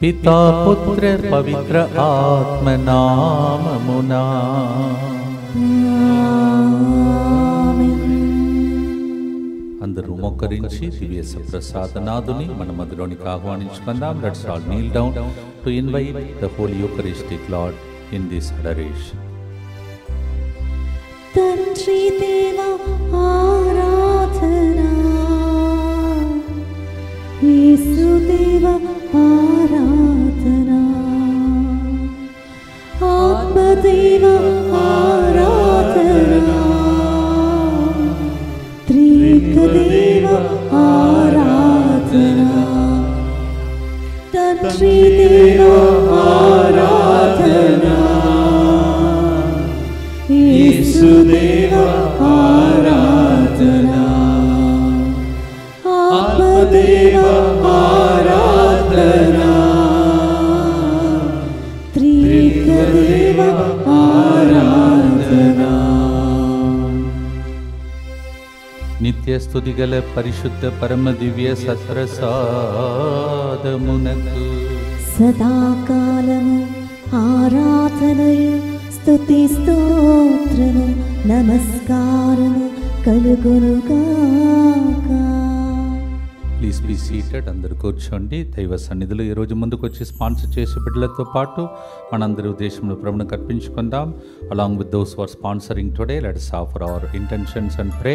పితా పుత్ర పవిత్ర ఆత్మ నామమునా. అందరూ మోకరించి దివ్య ప్రసాదనాథుని మన మధ్యలోనికి ఆహ్వానించుకుందాం. Let's all kneel down to invite the Holy Eucharistic Lord in this adoration. తండ్రి దేవా ఆరాధనా, యేసు దేవా ఆరాధనా, ఆత్మదేవా ఆరాధనా, త్రియేక దేవా ఆరాధనా, తండ్రి దేవా ఆరాధనా, యేసుదేవా ఆరాధనా, ఆత్మదేవా ఆరాధనా, త్రియేక దేవా ఆరాధనా. నిత్య స్తుతి గల పరిశుద్ధ పరమ దివ్య సత్ప్రసాదమునకు సదాకాలము ఆరాధనయు స్తుతి స్తోత్రము నమస్కారము కలుగునుగాక. Please be seated. అందరూ కూర్చోండి. దైవ సన్నిధిలో ఈరోజు ముందుకు వచ్చి స్పాన్సర్ చేసే బిడ్డలతో పాటు మనందరూ దేశంలో ప్రభువును కర్పించుకుందాం. Along with those for sponsoring today, let's offer our intentions and pray.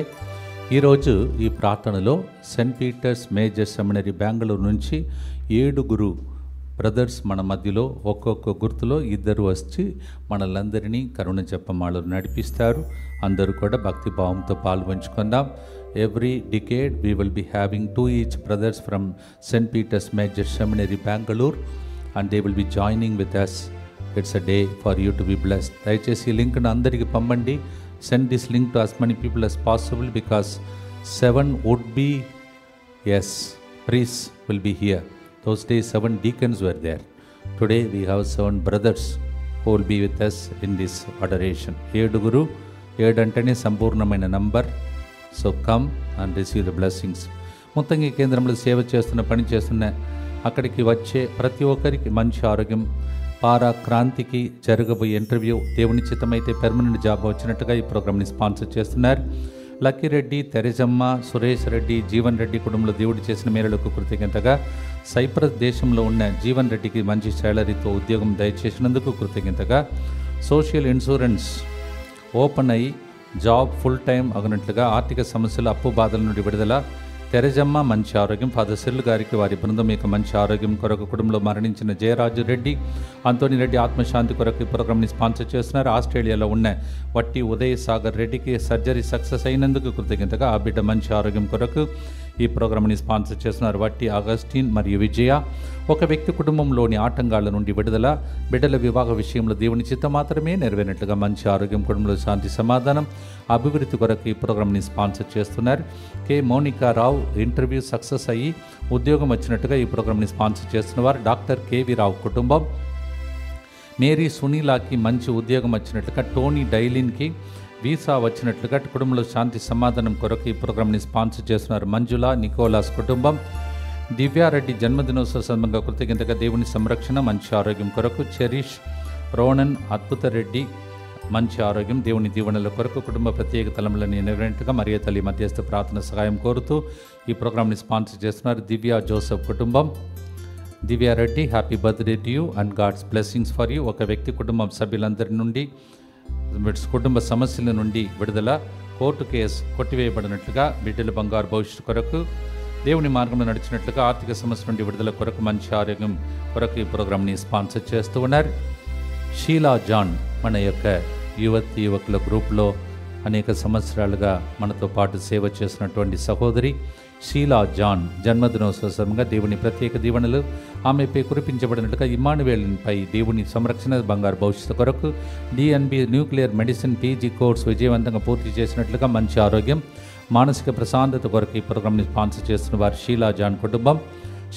ఈరోజు ఈ ప్రార్థనలో Saint Peter's major seminary Bengaluru నుంచి 7 బ్రదర్స్ మన మధ్యలో ఒక్కొక్క గుర్తులో 2 వచ్చి మనలందరినీ కరుణ జపమాలలు నడిపిస్తారు. అందరూ కూడా భక్తి భావంతో పాల్పంచుకుందాం. Every decade we will be having 2 each brothers from St. Peter's Major Seminary Bangalore and they will be joining with us. It's a day for you to be blessed. దయచేసి ఈ లింక్ను అందరికీ పంపండి. Send this link to as many people as possible because 7 would be, yes, priests will be here. Those days 7 deacons were there. Today we have 7 brothers who will be with us in this adoration. 7 అంటేనే సంపూర్ణమైన number. So come and receive the blessings. మొత్తంగా కేంద్రంలో సేవ చేస్తున్న పని చేస్తున్న అక్కడికి వచ్చే ప్రతి ఒక్కరికి మంచి ఆరోగ్యం, పారాక్రాంతికి జరగబోయే ఇంటర్వ్యూ, దేవుని చిత్తమైతే పెర్మనెంట్ జాబ్ వచ్చినట్టుగా ఈ ప్రోగ్రామ్ని స్పాన్సర్ చేస్తున్నారు. లక్కీ రెడ్డి, తెరజమ్మ, సురేష్ రెడ్డి, జీవన్ రెడ్డి కుటుంబంలో దేవుడు చేసిన మేలులకు కృతజ్ఞతగా సైప్రస్ దేశంలో ఉన్న జీవన్ రెడ్డికి మంచి శాలరీతో ఉద్యోగం దయచేసినందుకు కృతజ్ఞతగా సోషల్ ఇన్సూరెన్స్ ఓపెన్ అయ్యి జాబ్ ఫుల్ టైం అగినట్లుగా ఆర్థిక సమస్యలు, అప్పు బాధల నుండి విడుదల, తెరజమ్మ మంచి ఆరోగ్యం, ఫాదర్ సెల్ గారికి వారి బృందం యొక్క మంచి ఆరోగ్యం కొరకు, కుటుంబంలో మరణించిన జయరాజు రెడ్డి, అంతోని రెడ్డి ఆత్మశాంతి కొరకు ఈ ప్రోగ్రామ్ని స్పాన్సర్ చేస్తున్నారు. ఆస్ట్రేలియాలో ఉన్న వట్టి ఉదయ్ సాగర్ రెడ్డికి సర్జరీ సక్సెస్ అయినందుకు కృతజ్ఞతగా ఆ బిడ్డ మంచి ఆరోగ్యం కొరకు ఈ ప్రోగ్రామ్ని స్పాన్సర్ చేస్తున్నారు. వట్టి అగస్టిన్ మరియు విజయ. ఒక వ్యక్తి కుటుంబంలోని ఆటంకాల నుండి విడుదల, బిడ్డల వివాహ విషయంలో దేవుని చిత్తం మాత్రమే నెరవేరినట్లుగా మంచి ఆరోగ్యం, కుటుంబంలో శాంతి సమాధానం, అభివృద్ధి కొరకు ఈ ప్రోగ్రామ్ని స్పాన్సర్ చేస్తున్నారు. కె మౌనికా రావు ఇంటర్వ్యూ సక్సెస్ అయ్యి ఉద్యోగం వచ్చినట్టుగా ఈ ప్రోగ్రామ్ని స్పాన్సర్ చేస్తున్నవారు. డాక్టర్ కేవి రావు కుటుంబం. మేరీ సునీలాకి మంచి ఉద్యోగం వచ్చినట్లుగా, టోనీ డైలిన్కి వీసా వచ్చినట్లుగా కుటుంబంలో శాంతి సమాధానం కొరకు ఈ ప్రోగ్రామ్ని స్పాన్సర్ చేస్తున్నారు. మంజుల నికోలాస్ కుటుంబం. దివ్యారెడ్డి జన్మదినోత్సవ సందర్భంగా కృతజ్ఞతగా దేవుని సంరక్షణ, మంచి ఆరోగ్యం కొరకు. చెరీష్ రోణన్ అద్భుత రెడ్డి మంచి ఆరోగ్యం, దేవుని దీవెనల కొరకు, కుటుంబ ప్రత్యేక తలములను నెరవేరినట్టుగా మరియ తల్లి మధ్యస్థ ప్రార్థన సహాయం కోరుతూ ఈ ప్రోగ్రామ్ని స్పాన్సర్ చేస్తున్నారు. దివ్య జోసెఫ్ కుటుంబం. Divya Reddy happy birthday to you and God's blessings for you. ఒక వ్యక్తి కుటుంబం సభ్యులందరి నుండి కుటుంబ సమస్యల నుండి విడుదల, కోర్టు కేసు కొట్టివేయబడినట్లుగా, బిడ్డల బంగారు భవిష్యత్తు కొరకు, దేవుని మార్గంలో నడిచినట్లుగా ఆర్థిక సమస్య నుండి విడుదల కొరకు, మంచి ఆరోగ్యం కొరకు ఈ ప్రోగ్రామ్ని స్పాన్సర్ చేస్తూ ఉన్నారు. షీలా జాన్ మన యొక్క యువకుల గ్రూప్లో అనేక సంవత్సరాలుగా మనతో పాటు సేవ చేసినటువంటి సహోదరి షీలా జాన్ జన్మదినోత్సవ సందర్భంగా దేవుని ప్రత్యేక దీవెనలు ఆమెపై కురిపించబడినట్లుగా, ఇమ్మానువేల్పై దేవుని సంరక్షణ, బంగారు భవిష్యత్తు కొరకు, DNB nuclear medicine PG course విజయవంతంగా పూర్తి చేసినట్లుగా మంచి ఆరోగ్యం, మానసిక ప్రశాంతత కొరకు ఈ ప్రోగ్రామ్ని స్పాన్సర్ చేస్తున్న వారు షీలా జాన్ కుటుంబం.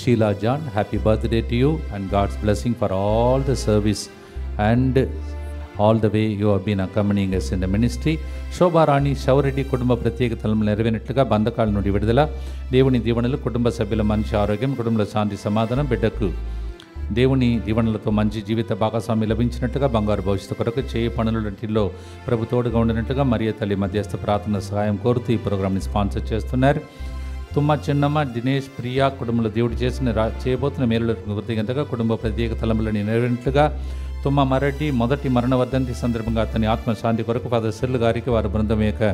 Sheela John happy birthday to you and God's blessing for all the service and all the way you have been accompanying us in the ministry. Shobharani Shaureddy కుటుంబ ప్రత్యేక తలములు నెరవేరినట్లుగా, బంధకాల నుండి విడుదల, దేవుని దీవెనలు, కుటుంబ సభ్యుల మంచి ఆరోగ్యం, కుటుంబంలో శాంతి సమాధానం, బిడ్డకు దేవుని దీవెనలతో మంచి జీవిత భాగస్వామి లభించినట్టుగా, బంగారు భవిష్యత్తు కొరకు చేయి పనులన్నింటిలో ప్రభు తోడుగా ఉండినట్టుగా మరియ తల్లి మధ్యస్థ ప్రార్థన సహాయం కోరుతూ ఈ ప్రోగ్రామ్ని స్పాన్సర్ చేస్తున్నారు. తుమ్మ చిన్నమ్మ, దినేష్, ప్రియా కుటుంబంలో దేవుడు చేయబోతున్న మేలులకు కృతజ్ఞతగా కుటుంబ ప్రత్యేక తలంపులను నెరవేరినట్లుగా తుమ్మ మరటి మొదటి మరణ వర్ధంతి సందర్భంగా అతని ఆత్మశాంతి కొరకు ఫాదర్ సిర్లు గారికి వారి బృందం యొక్క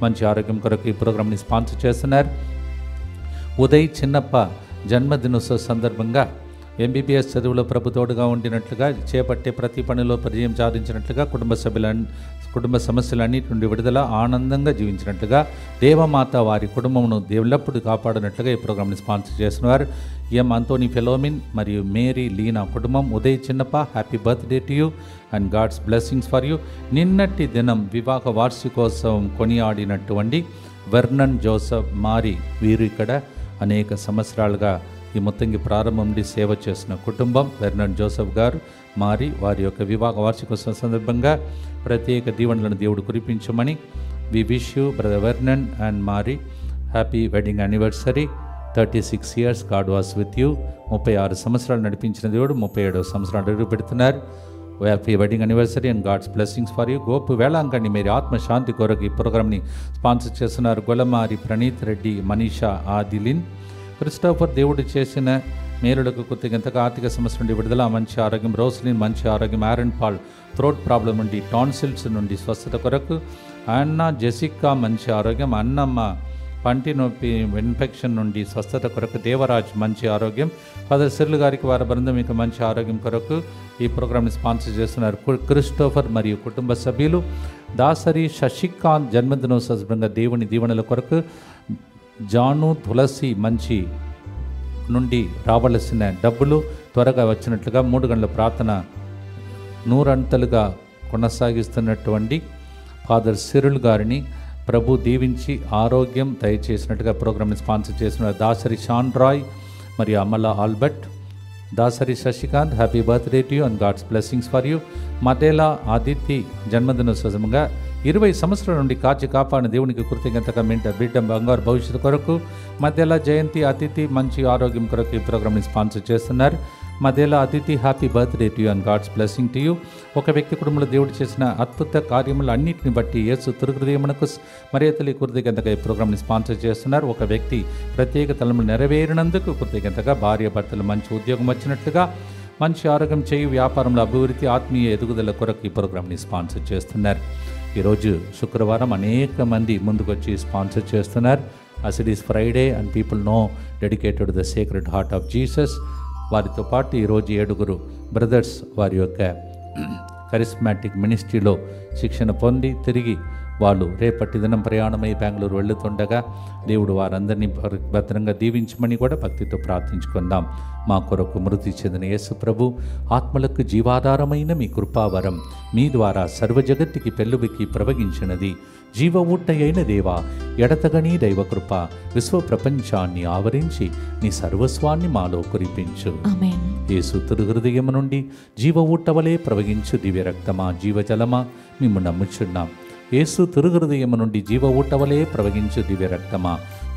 మంచి ఆరోగ్యం కొరకు ఈ ప్రోగ్రామ్ని స్పాన్సర్ చేస్తున్నారు. ఉదయ్ చిన్నప్ప జన్మదినోత్సవ సందర్భంగా ఎంబీబీఎస్ చదువులో ప్రభు తోడుగా ఉండినట్లుగా, చేపట్టే ప్రతి పనిలో పరిచయం సాధించినట్లుగా, కుటుంబ సమస్యలన్నిటి నుండి విడుదల, ఆనందంగా జీవించినట్లుగా, దేవమాత వారి కుటుంబమును ఎల్లప్పుడూ కాపాడినట్లుగా ఈ ప్రోగ్రామ్ని స్పాన్సర్ చేస్తున్నారు. ఎం అంతోని ఫెలోమిన్ మరియు మేరీ లీనా కుటుంబం. Uday Chinnappa, happy birthday to you and God's blessings for you. నిన్నటి దినం వివాహ వార్షికోత్సవం కొనియాడినటువంటి వెర్నన్ జోసెఫ్ మారి, వీరు ఇక్కడ అనేక సంవత్సరాలుగా ఈ మొత్తంకి ప్రారంభం నుండి సేవ చేసిన కుటుంబం. వెర్నన్ జోసెఫ్ గారు మారి వారి యొక్క వివాహ వార్షికోత్సవం సందర్భంగా ప్రత్యేక దీవెనలను దేవుడు కురిపించమని we wish you brother Vernon and Mary happy wedding anniversary. 36 years God was with you. 36 సంవత్సరాలు నడిపించిన దేవుడు 37వ సంవత్సరాలు అడుగు పెడుతున్నారు. Happy wedding anniversary and God's blessings for you. Gopu Velankanni మీరు ఆత్మశాంతి కొరకు ఈ ప్రోగ్రామ్ని స్పాన్సర్ చేస్తున్నారు. గొలమారి ప్రణీత్ రెడ్డి, మనీషా, ఆదిలిన్. క్రిస్టోఫర్ దేవుడు చేసిన మేలులకు కృతజ్ఞతగా ఆర్థిక సమస్య నుండి విడుదల, మంచి ఆరోగ్యం. రోస్లిన్ మంచి ఆరోగ్యం. ఆరన్ పాల్ థ్రోట్ ప్రాబ్లం నుండి, టాన్సిల్స్ నుండి స్వస్థత కొరకు. అన్న జెసికా మంచి ఆరోగ్యం. అన్నమ్మ పంటి నొప్పి ఇన్ఫెక్షన్ నుండి స్వస్థత కొరకు. దేవరాజ్ మంచి ఆరోగ్యం. ఫాదర్ సిర్లు గారికి వారి బృందం మీకు మంచి ఆరోగ్యం కొరకు ఈ ప్రోగ్రామ్ని స్పాన్సర్ చేస్తున్నారు. క్రిస్టోఫర్ మరియు కుటుంబ సభ్యులు. దాసరి శశికాంత్ జన్మదినోత్సవంగా దేవుని దీవెనల కొరకు. జాను తులసి మంచి నుండి రావలసిన డబ్బులు త్వరగా వచ్చినట్లుగా 3 గంటల ప్రార్థన నూరంతలుగా కొనసాగిస్తున్నటువంటి ఫాదర్ సిరుల్ గారిని ప్రభు దీవించి ఆరోగ్యం దయచేసినట్టుగా ప్రోగ్రామ్ని స్పాన్సర్ చేసిన దాసరి షాన్ రాయ్ మరియు Amala Albert. Dasari Shashikanth happy birthday to you and God's blessings for you. Madela Aditya జన్మదినోత్సవంగా 20 సంవత్సరాల నుండి కాచి కాపాడిన దేవునికి కృతజ్ఞతగా బిడ్డ బంగారు భవిష్యత్తు కొరకు. మధ్యలో జయంతి అతిథి మంచి ఆరోగ్యం కొరకు ఈ ప్రోగ్రామ్ని స్పాన్సర్ చేస్తున్నారు. మధ్యలో అతిథి happy birthday to you and God's blessing to you. ఒక వ్యక్తి కుటుంబంలో దేవుడు చేసిన అద్భుత కార్యములు అన్నింటిని బట్టి యేసు తిరుగుదయమునకు మరియ తల్లి కృతజ్ఞతగా ఈ ప్రోగ్రామ్ని స్పాన్సర్ చేస్తున్నారు. ఒక వ్యక్తి ప్రత్యేక తలములు నెరవేరినందుకు కృతజ్ఞతగా, భార్య భర్తలు మంచి ఉద్యోగం వచ్చినట్లుగా, మంచి ఆరోగ్యం చేయి, వ్యాపారంలో అభివృద్ధి, ఆత్మీయ ఎదుగుదల కొరకు ఈ ప్రోగ్రామ్ని స్పాన్సర్ చేస్తున్నారు. ఈరోజు శుక్రవారం అనేక మంది ముందుకొచ్చి స్పాన్సర్ చేస్తున్నారు. As it is Friday and people no dedicated the sacred heart of Jesus. వారితో పాటు ఈరోజు 7 బ్రదర్స్ వారి యొక్క కరిస్మాటిక్ మినిస్ట్రీలో శిక్షణ పొంది తిరిగి వాళ్ళు రేపటి దినం ప్రయాణమై బెంగళూరు వెళ్తుండగా దేవుడు వారందరినీ భద్రంగా దీవించమని కూడా భక్తితో ప్రార్థించుకుందాం. మా కొరకు మృతి చెందిన యేసు ప్రభు ఆత్మలకు జీవాధారమైన మీ కృపావరం మీ ద్వారా సర్వజగత్తుకి పెళ్ళుబికి ప్రవగించినది. జీవ ఊట అయిన దేవా, ఎడతగని దైవకృప విశ్వ ప్రపంచాన్ని ఆవరించి నీ సర్వస్వాన్ని మాలో కురిపించు. యేసు తిరుహృదయము నుండి జీవ ఊటవలే ప్రవగించు దివ్య రక్తమా, జీవజలమా మేము నమ్ముచున్నాం. యేసు తిరుహృదయము నుండి జీవ ఊటవలే ప్రవగించు దివ్య రక్తమా,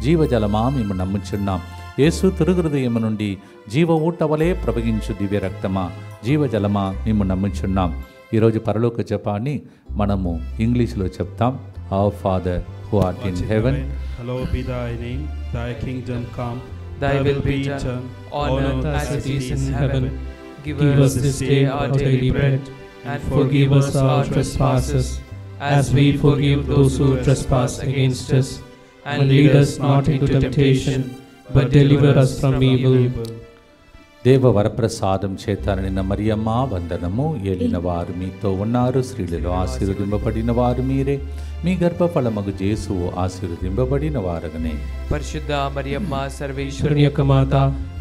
జీవజలమా మేము నమ్ముచున్నాం. యేసు తిరుహృదయము నుండి జీవ ఊటవలే ప్రవగించు దివ్య రక్తమా, జీవజలమా మేము నమ్ముచున్నాం. ఈరోజు పరలోక జపాన్ని మనము ఇంగ్లీష్లో చెప్తాం. Our Father who art in heaven, hallowed be thy name, thy kingdom come, thy will be done on earth as it is in heaven. Give us this day our daily bread, and forgive us our trespasses, as we forgive those who trespass against us. And lead us not into temptation, but deliver us from evil. దేవ వరప్రసాదం చేత నిన్న మరియమ్మ వందనము. ఏలిన వారు మీతో ఉన్నారు, స్త్రీలలో ఆశీర్వదింపబడిన వారు మీరే. మీ గర్భఫలమగు యేసు ఆశీర్వదింపబడిన వారగనే. పరిశుద్ధ మరియమ్మ సర్వేశ్వరుని యొక్క మాత,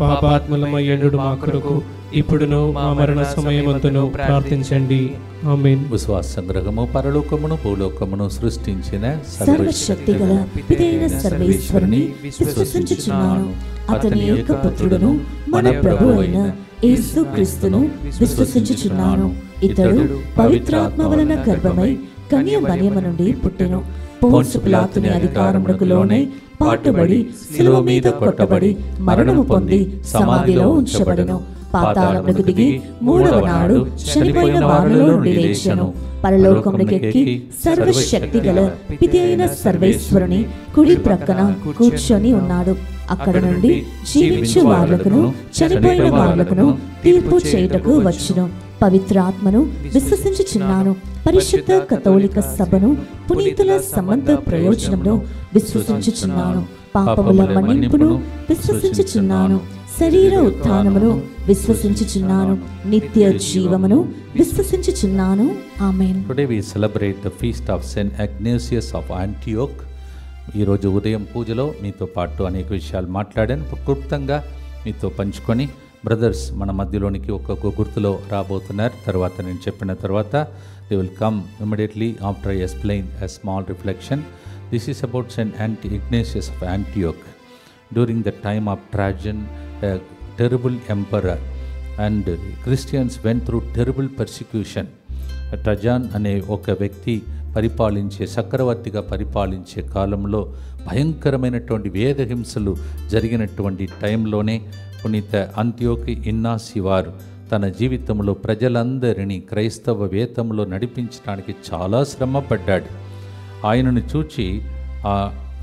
పాపాత్ములమయ్యుండు మా కొరకు ఇప్పుడును మా మరణ సమయమందును ప్రార్థించండి. ఆమేన్. విశ్వాస సంగ్రహము. పరలోకమును భూలోకమును సృష్టించిన సర్వశక్తిగల పితైన సర్వేశ్వరుని విశ్వసించుచున్నాను. అతని యొక్క పుత్రుడును మన ప్రభువు అయిన యేసుక్రీస్తును విశ్వసించుచున్నాను. ఇతడు పవిత్రాత్మ వలన గర్భమై కన్య మరియమ్మ నుండి పుట్టెను. పోన్సు పిలాతుని అధికారమునకు లోనై పాటుబడి శిలువ మీద కొట్టబడి మరణము పొంది సమాధిలో ఉంచబడెను. పాతాళమునకు దిగి మూడవ నాడు చనిపోయిన వారిలో నుండి లేచెను. పరలోకమునకెక్కి సర్వశక్తి గల పితి అయిన సర్వేశ్వరుని కుడి ప్రక్కన కూర్చొని ఉన్నాడు. అక్కడ నుండి జీవించు వార్లకును చనిపోయిన వార్లకును తీర్పు చేయుటకు వచ్చును. పవిత్రాత్మను విశ్వసించుచున్నాను. పరిశుద్ధ కథోలిక సభను పునీతుల సంబంధ ప్రయోజనమును విశ్వసించుచున్నాను. పాపముల మన్నింపును విశ్వసించుచున్నాను. శరీర ఉత్థానమును విశ్వసించుచున్నాను. నిత్య జీవమును విశ్వసించుచున్నాను. ఆమేన్. Today we celebrate the feast of Saint Ignatius of Antioch. ఈరోజు ఉదయం పూజలో మీతో పాటు అనేక విషయాలు మాట్లాడాను. క్లుప్తంగా మీతో పంచుకొని బ్రదర్స్ మన మధ్యలోనికి ఒక్కొక్క గుర్తులో రాబోతున్నారు. తర్వాత నేను చెప్పిన తర్వాత they will come immediately after I explain a small reflection. This is about Saint Ignatius of Antioch. During the time of Trajan, a terrible emperor, and Christians went through terrible persecution. ట్రజాన్ అనే ఒక వ్యక్తి పరిపాలించే చక్రవర్తిగా పరిపాలించే కాలంలో భయంకరమైనటువంటి వేదహింసలు జరిగినటువంటి టైంలోనే పునీత అంత్యోకి ఇన్నాసి వారు తన జీవితంలో ప్రజలందరినీ క్రైస్తవ వేతంలో నడిపించడానికి చాలా శ్రమ పడ్డాడు. ఆయనను చూచి ఆ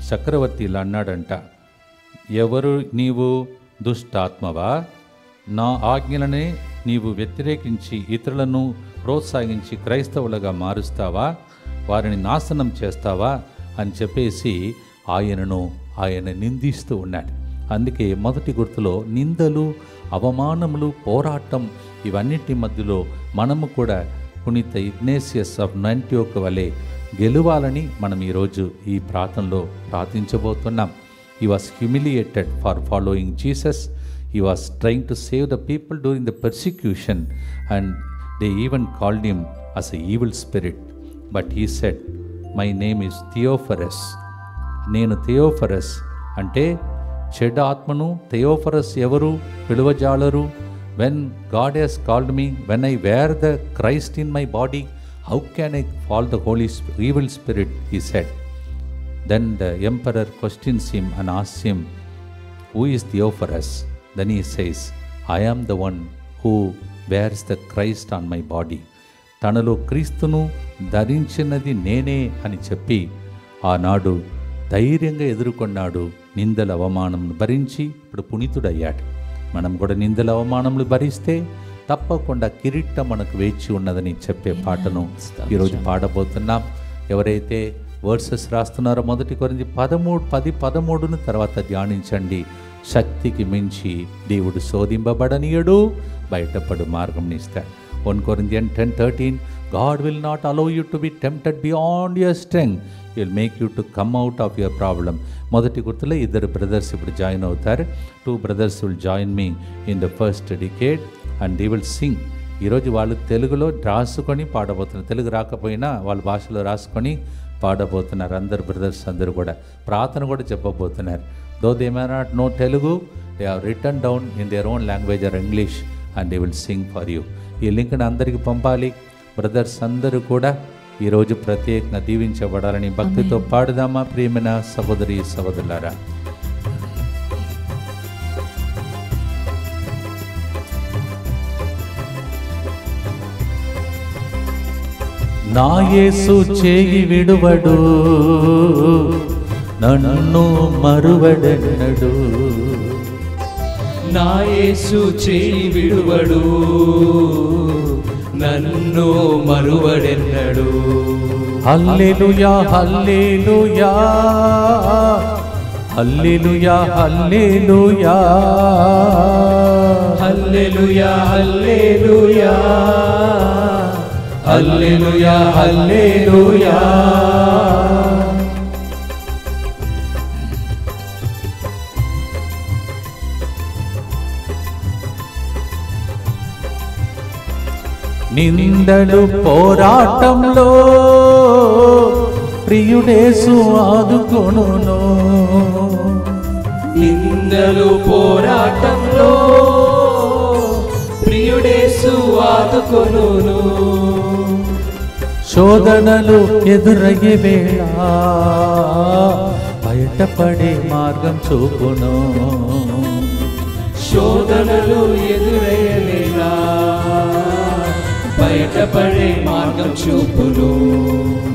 చక్రవర్తి ఇలా అన్నాడంట, ఎవరు నీవు దుష్టాత్మవా? నా ఆజ్ఞలనే నీవు వ్యతిరేకించి ఇతరులను ప్రోత్సహించి క్రైస్తవులుగా మారుస్తావా? వారిని నాశనం చేస్తావా అని చెప్పేసి ఆయన నిందిస్తూ ఉన్నాడు. అందుకే మొదటి గుర్తులో నిందలు, అవమానములు, పోరాటం ఇవన్నిటి మధ్యలో మనము కూడా పునీత ఇగ్నేషియస్ ఆఫ్ యాంటియోక్ వలె గెలువాలని మనం ఈరోజు ఈ ప్రార్థనలో ప్రార్థించబోతున్నాం. He was humiliated for following Jesus. He was trying to save the people during the persecution, and they even called him as an evil spirit. But he said, my name is Theophorus. నేను థియోఫరస్ అంటే చెడు ఆత్మను. Theophorus ఎవరు? పిలువజాలరు. When God he's called me, when I wear the Christ in my body, how can I fall the holy evil spirit, he said. Then the emperor questions him and asks him, who is Theophorus? Then he says, I am the one who bears the Christ on my body. తనలో క్రీస్తును ధరించినది నేనే అని చెప్పి ఆనాడు ధైర్యంగా ఎదుర్కొన్నాడు. నిందల అవమానమును భరించి ఇప్పుడు పునీతుడయ్యాడు. మనం కూడా నిందల అవమానములు భరిస్తే తప్పకుండా కిరీటం మనకు వేచి ఉన్నదని చెప్పే పాటను ఈరోజు పాడబోతున్నాం. ఎవరైతే వర్సెస్ రాస్తున్నారో 1 కొరింథీ 10:13 తర్వాత ధ్యానించండి. శక్తికి మించి దేవుడు శోధింపబడనీయడు, బయటపడు మార్గం ఇస్తాడు. 1 Corinthians 10:13 God will not allow you to be tempted beyond your strength. He will make you to come out of your problem. మొదటి గుర్తులో 2 బ్రదర్స్ ఇప్పుడు జాయిన్ అవుతారు. 2 brothers will join me in the first decade and they will sing. ఈరోజు వాళ్ళు తెలుగులో రాసుకొని పాడబోతున్నారు. తెలుగు రాకపోయినా వాళ్ళ భాషలో రాసుకొని పాడబోతున్నారు. అందరు బ్రదర్స్ అందరూ కూడా ప్రార్థన కూడా చెప్పబోతున్నారు. Though they may not know Telugu, they have written down in their own language or English and they will sing for you. ఈ లింక్ని అందరికీ పంపాలి. బ్రదర్స్ అందరూ కూడా ఈరోజు ప్రత్యేకంగా దీవించబడాలని భక్తితో పాడుదామా ప్రియమైన సహోదరి సహోదరులారా. నా యేసు చేయి విడువడు, నన్ను మరువడెన్నడు. నా యేసు చేయి విడువడు, నన్ను మరువడెన్నడు. హల్లెలూయా హల్లెలూయా హల్లెలూయా హల్లెలూయా హల్లెలూయా హల్లెలూయా హల్లెలూయా హల్లెలూయా. నిందలు పోరాటంలో ప్రియుడేసు ఆదుకొనును. నిందలు పోరాటంలో ప్రియుడేసు ఆదుకొనును. శోధనలు ఎదురయ్యే వేళ బయటపడే మార్గం చూపును. శోధనలు ఎదురయ్యలేదా బయటపడే మార్గం చూపును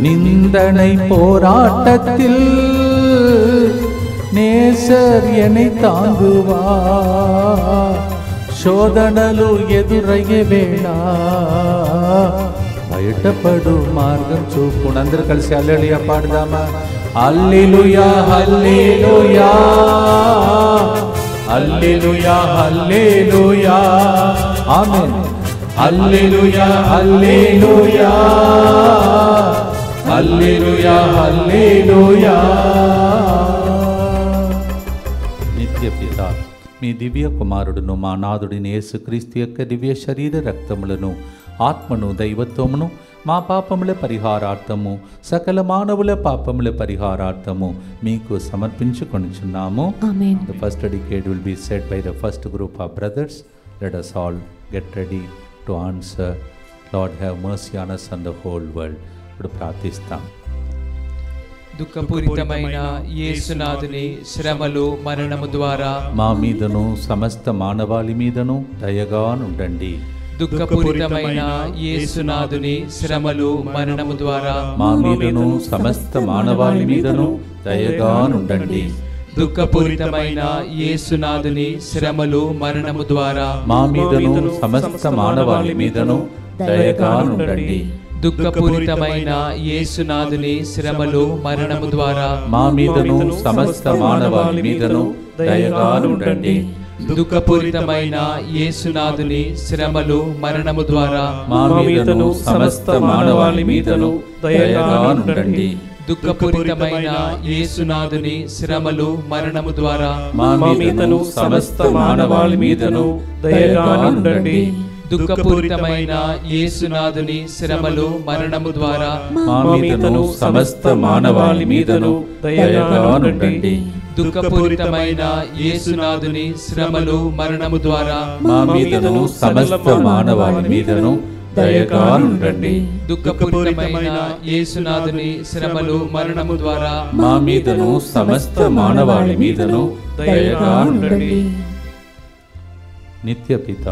நிந்தனை போராட்டத்தில் நேசர் என்னை தாங்குவார் శోధనలు ఎదురయ్యే వేళ బయటపడు మార్గం చూపును. అందరూ కలిసి హల్లెలూయా పాడదామా? హల్లెలూయా హల్లెలూయా హల్లెలూయా హల్లెలూయా ఆమేన్. హల్లెలూయా హల్లెలూయా హల్లెలూయా హల్లెలూయా. నిత్య పిత మీ దివ్య కుమారుడును మా నాథుడిని యేసుక్రీస్తు యొక్క దివ్య శరీర రక్తములను ఆత్మను దైవత్వమును మా పాపముల పరిహారార్థము సకల మానవుల పాపముల పరిహారార్థము మీకు సమర్పించుకొనుచున్నాము. ఆమేన్. The first decade will be said by the first group of brothers. Let us all get ready to answer. Lord, have mercy on us and the whole world. ఇప్పుడు ప్రార్థిస్తాం. దుఃఖపూరితమైన యేసునాథుని శ్రమలు మరణము ద్వారా మా మీదను సమస్త మానవాళి మీదను దయగా నుండండి. దుఃఖపూరితమైన యేసునాథుని శ్రమలు మరణము ద్వారా మా మీదను సమస్త మానవాళి మీదను దయగా నుండండి. దుఃఖపూరితమైన యేసునాథుని శ్రమలు మరణము ద్వారా మా మీదను సమస్త మానవాళి మీదను దయగా నుండండి. దుఃఖపూరితమైన యేసునాథుని శ్రమలు మరణము ద్వారా మా మీదను సమస్త మానవాళి మీదను దయగా నుండండి. దుఃఖపూరితమైన యేసునాథుని శ్రమలు మరణము ద్వారా మా మీదను సమస్త మానవాళి మీదను దయగా నుండండి. దుఃఖపూరితమైన యేసునాథుని శ్రమలు మరణము ద్వారా మా మీదను సమస్త మానవాళి మీదను దయగా నుండండి. దుఃఖపూరితమైన యేసునాథుని శ్రమలు మరణము ద్వారా మా మీదను సమస్త మానవాళి మీదను దయగా నుండండి. దుఃఖపూరితమైన యేసునాథుని శ్రమలు మరణము ద్వారా మా మీదను సమస్త మానవాళి మీదను దయగా నుండండి. దుఃఖపూరితమైన యేసునాథుని శ్రమలు మరణము ద్వారా మా మీదను సమస్త మానవాళి మీదను దయగా నుండండి. నిత్య పిత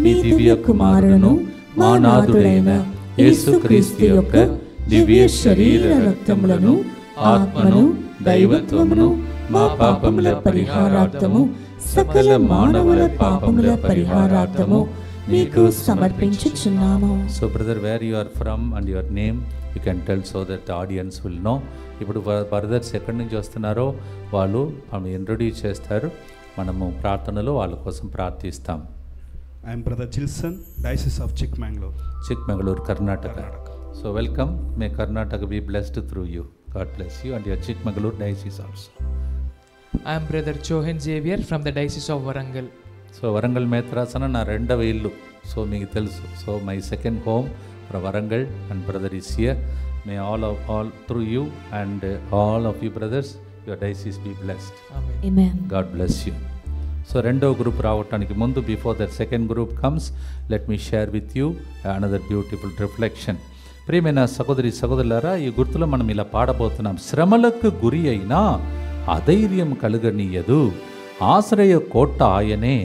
మీ దివ్య కుమారుడును మా నాథుడైన యేసుక్రీస్తు యొక్క దివ్య శరీర రక్తములను ఆత్మను దైవత్వమును మా పాపముల పరిహారార్థము సకల మానవుల పాపముల పరిహారార్థము మీకు సమర్పించుచున్నాము. So brother, where you are from and your name you can tell so that the audience will know. ఇప్పుడు బ్రదర్స్ ఎక్కడి నుంచి వస్తున్నారో వాళ్ళు ఇంట్రొడ్యూస్ చేస్తారు. మనము ప్రార్థనలో వాళ్ళ కోసం ప్రార్థిస్తాం. I am Brother Jilson, Diocese of Chikmagalur. Chikmagalur, Karnataka. So welcome. May Karnataka be blessed through you. God bless you and your Chikmagalur diocese also. I am Brother Chohan Xavier from the Diocese of Varangal. So Warangal మేత్రాసన నా రెండవ ఇల్లు. So మీకు తెలుసు. So my second home from Warangal and brother is here. May all through you and all of you brothers your diocese be blessed. Amen. God bless you. So రెండవ group రావటానికి ముందు, before that second group comes, let me share with you another beautiful reflection. ప్రియమైన సహోదరి సహోదరులారా, ఈ గుర్తులో మనం ఇలా పాడబోతున్నాం. శ్రమలకు గురి అయినా అధైర్యం కలుగనీయదు, ఆశ్రయ కోట ఆయనే,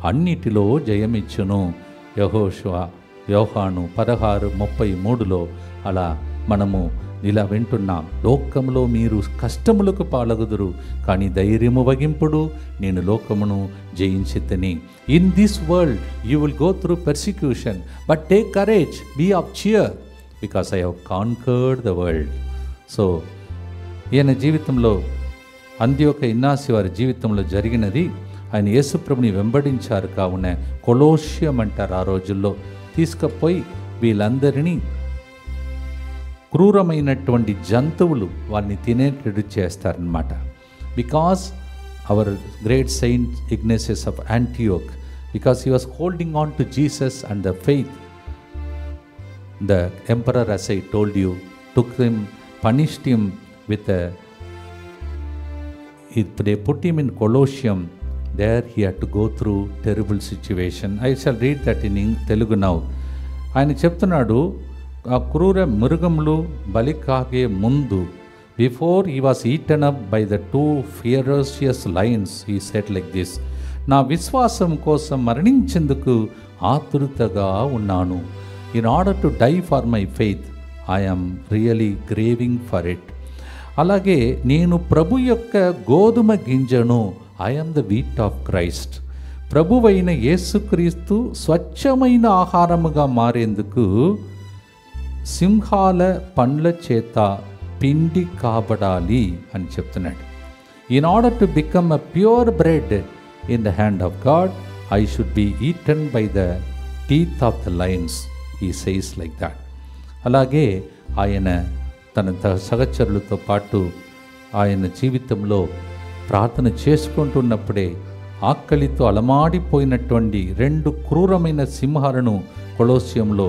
అన్నిటిలో జయమిచ్చును. యెహోషువ యోహాను 16:33 అలా మనము ఇలా వింటున్నాం. లోకములో మీరు కష్టములకు పాలగుదురు, కానీ ధైర్యము వగింపుడు, నేను లోకమును జయించితిని. In this world you will go through persecution, but take courage, be of cheer, because I have conquered the world. So ఈయన జీవితంలో, అంత్యోక ఇన్నాసి వారి జీవితంలో జరిగినది. ఆయన యేసుప్రభుని వెంబడించారు. కావున కొలోష్యం అంటారు. ఆ రోజుల్లో తీసుకుపోయి వీళ్ళందరినీ క్రూరమైనటువంటి జంతువులు వాళ్ళని తినేటట్టు చేస్తారనమాట. Because our great Saint Ignatius of Antioch, because he was holding on to Jesus and the faith, the emperor, as I told you, took him, punished him with they put him in Colosseum. There he had to go through terrible situation. I shall read that in Telugu now. ఆయన చెప్తున్నాడు, ఆ క్రూర మృగములు బలి కాగే ముందు, before he was eaten up by the 2 ferocious lions, he said like this, నా విశ్వాసం కోసం మరణించేందుకు ఆతురతగా ఉన్నాను. In order to die for my faith I am really craving for it. అలాగే నేను ప్రభు యొక్క గోధుమ గింజను, I am the wheat of Christ. ప్రభువైన యేసుక్రీస్తు స్వచ్ఛమైన ఆహారముగా మారేందుకు సింహాల పండ్ల చేత పిండి కాబడాలి అని చెప్తున్నాడు. In order to become a pure bread in the hand of God I should be eaten by the teeth of the lions. He says like that. అలాగే ఆయన తన సహచరులతో పాటు ఆయన జీవితంలో ప్రార్థన చేసుకుంటున్నప్పుడే ఆకలితో అలమాడిపోయినటువంటి 2 క్రూరమైన సింహాలను కొలోస్యంలో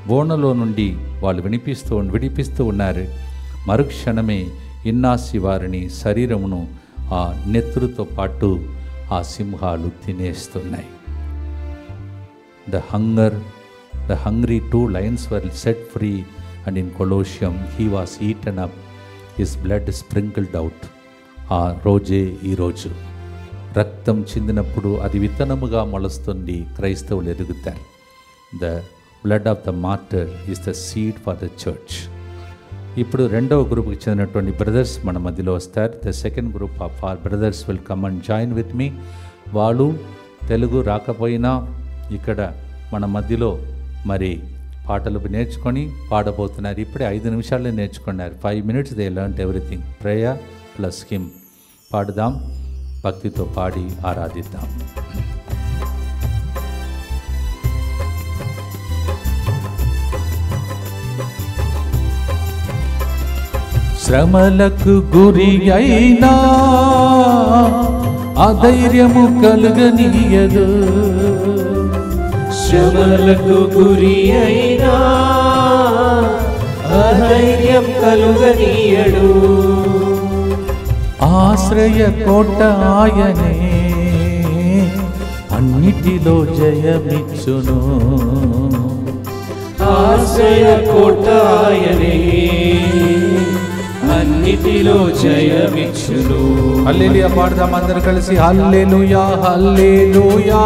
బోనలో నుండి వాళ్ళు విడిపిస్తూ ఉన్నారు. మరుక్షణమే ఇన్నాసి వారిని శరీరమును ఆ నెత్తురుతో పాటు ఆ సింహాలు తినేస్తున్నాయి. The hungry 2 lions were set free, and in Colosseum he was eaten up, his blood sprinkled out. ఆ రోజే ఈరోజు రక్తం చిందినప్పుడు అది విత్తనముగా మొలుస్తుంది, క్రైస్తవులు ఎదుగుతారు. The blood of the martyr is the seed for the church. ఇప్పుడు 2వ గ్రూప్కి చెందినటువంటి బ్రదర్స్ మన మధ్యలో వస్తారు. The second group of our brothers will come and join with me. వాళ్ళు తెలుగు రాకపోయినా ఇక్కడ మన మధ్యలో మరి పాటలు నేర్చుకొని పాడబోతున్నారు. ఇప్పుడే 5 నిమిషాలే నేర్చుకున్నారు. 5 minutes they learned everything. Prayer plus hymn. పాడుదాం, భక్తితో పాడి ఆరాధిద్దాం. శ్రమలకు గురి అయినా అధైర్యము కలుగనీయదు. శ్రమలకు గురి అయినా అధైర్యం కలుగనీయడు. ఆశ్రయ కోట ఆయనే, అన్నిటిలో జయమిచ్చును. ఆశ్రయ కోట ఆయనే, అన్నిటిలో జయమిచ్చును. హల్లెలూయా పాడదాం అందరూ కలిసి. హల్లెలూయా హల్లెలూయా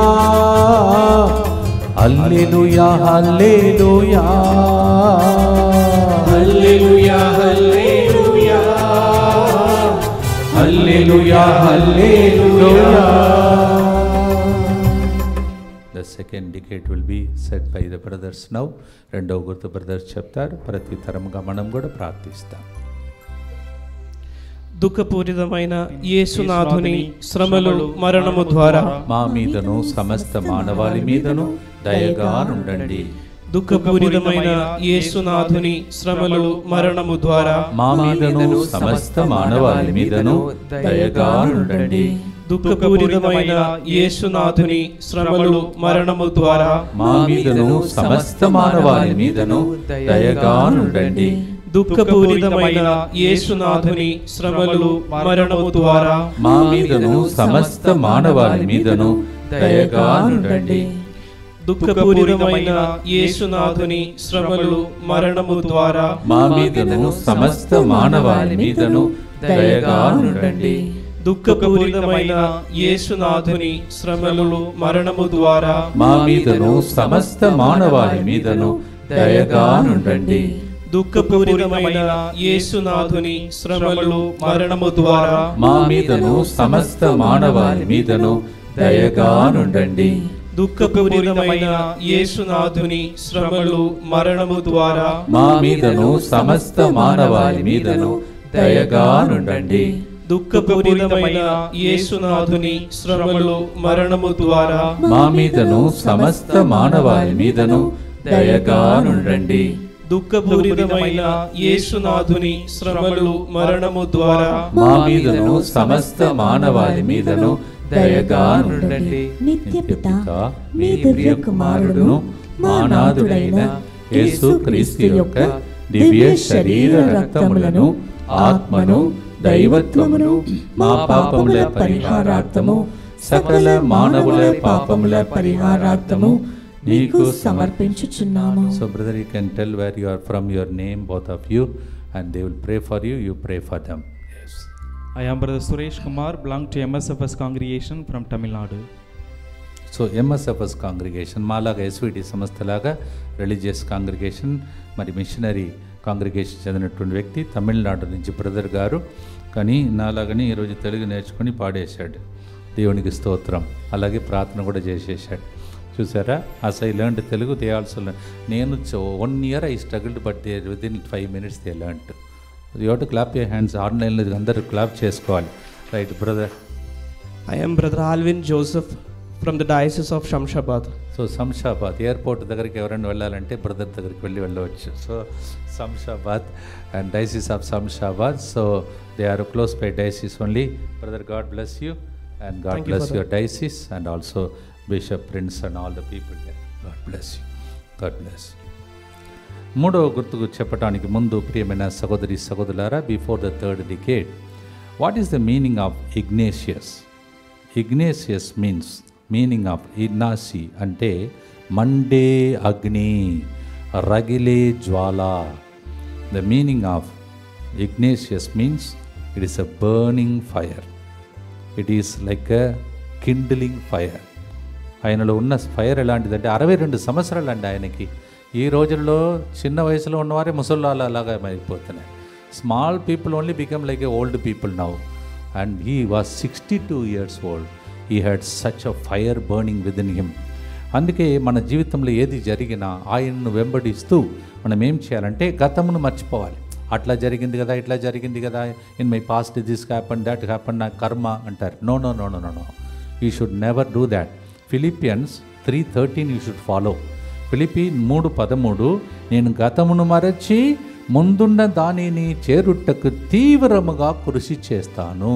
హల్లెలూయా హల్లెలూయా హల్లెలూయా హల్లెలూయా హల్లెలూయా హల్లెలూయా. The second decade will be said by the brothers now. 2వ గుర్తు బ్రదర్స్ చెప్తారు. ప్రతి తరముగా మనం కూడా ప్రార్థిస్తాం. దుఃఖపూరితమైన యేసునాథుని శ్రమలు మరణము ద్వారా మా మీదను సమస్త మానవాళి మీదను దయగా నుండండి. దుఃఖపూరితమైన యేసునాథుని శ్రమలు మరణము ద్వారా మా మీదను సమస్త మానవాళి మీదను దయగా నుండండి. దుఃఖపూరితమైన యేసునాథుని శ్రమలు మరణము ద్వారా మా మీదను సమస్త మానవాళి మీదను దయగా నుండండి. దుఃఖపూరితమైన యేసునాథుని శ్రమలు మరణము ద్వారా మా మీదను సమస్త మానవాళి మీదను దయగా నుండండి. దుఃఖపూరితమైన యేసునాథుని శ్రమలు మరణము ద్వారా మా మీదను సమస్త మానవాళి మీదను దయగా నుండండి. దుఃఖపూరితమైన యేసునాథుని శ్రమలు మరణము ద్వారా మా మీదను సమస్త మానవాళి మీదను దయగా నుండండి. దుఃఖపూరితమైన యేసునాథుని శ్రమలు మరణము ద్వారా మా మీదను సమస్త మానవాళి మీదను దయగా నుండండి. దుఃఖపూరితమైన యేసునాథుని శ్రమలు మరణము ద్వారా మా మీదను సమస్త మానవాళి మీదను దయగా నుండండి. దుఃఖపూరితమైన యేసునాథుని శ్రమలు మరణము ద్వారా మా మీదను సమస్త మానవాళి మీదను దయగా నుండండి. దుఃఖపూరితమైన యేసునాథుని శ్రమలు మరణము ద్వారా మా మీదను సమస్త మానవాళి మీదను దయగా నుండండి. నిత్య పిత మీ దివ్య కుమారుడును మా నాథుడైన యేసు క్రీస్తు యొక్క దివ్య శరీర రక్తములను ఆత్మను దైవత్వమును మా పాపముల పరిహారార్థము సకల మానవుల పాపముల పరిహారార్థము నీకు సమర్పించుచున్నాము. So brother, you can tell where you are from, your name, both of you, and they will pray for you, you pray for them. Yes. I am Brother Suresh Kumar, belong to MSFS congregation from Tamil Nadu. So MSFS congregation మాలాగా SVT సంస్థలాగా religious congregation, మరి missionary congregation చెందినటువంటి వ్యక్తి, తమిళనాడు నుంచి brother గారు. కానీ నాలాగని ఈరోజు తెలుగు నేర్చుకొని పాడేశాడు, దేవునికి స్తోత్రం. అలాగే ప్రార్థన కూడా చేసేసాడు. చూసారా, as I learned Telugu, they also learn. నేను 1 year I struggled, but they within 5 minutes they learned. You have to clap your hands. ఆన్లైన్లో అందరూ క్లాప్ చేసుకోవాలి. Right brother. I am Brother Alvin Joseph from the Diocese of Shamshabad. So Shamshabad airport దగ్గరికి ఎవరైనా వెళ్ళాలంటే brother దగ్గరికి వెళ్ళవచ్చు. So Shamshabad and diocese of Shamshabad. So they are close by diocese only. Brother, God bless you and God bless your diocese and also bishop Prince and all the people there. God bless you. God bless. మూడవ గుర్తుకు చెప్పడానికి ముందు ప్రియమైన సహోదరి సహోదరులారా, before the 3rd decade, what is the meaning of Ignatius? Ignatius meaning of ఇగ్నాసి అంటే మండే అగ్ని, రగిలే జ్వాల. The meaning of Ignatius means it is a burning fire. It is like a kindling fire. ఆయనలో ఉన్న ఫైర్ ఎలాంటిదంటే 62 సంవత్సరాలు అండి ఆయనకి. ఈ రోజుల్లో చిన్న వయసులో ఉన్నవారే ముసళ్ళ అలాగా అయిపోతున్నారు. Small people only become like A old people now. And he was 62 years old. He had such a fire burning within him. అందుకే మన జీవితంలో ఏది జరిగినా ఆయనను వెంబడిస్తూ మనం ఏం చేయాలంటే గతమును మర్చిపోవాలి. అట్లా జరిగింది కదా, ఇట్లా జరిగింది కదా, in my past this happen, that happen, నా కర్మ అంటారు. No no no no no no you should never do that. Philippians 3:13 you should follow. ఫిలిప్పీ 3:13, నేను గతమును మరచి ముందున్న దానిని చేరుటకు తీవ్రముగా కృషి చేస్తాను.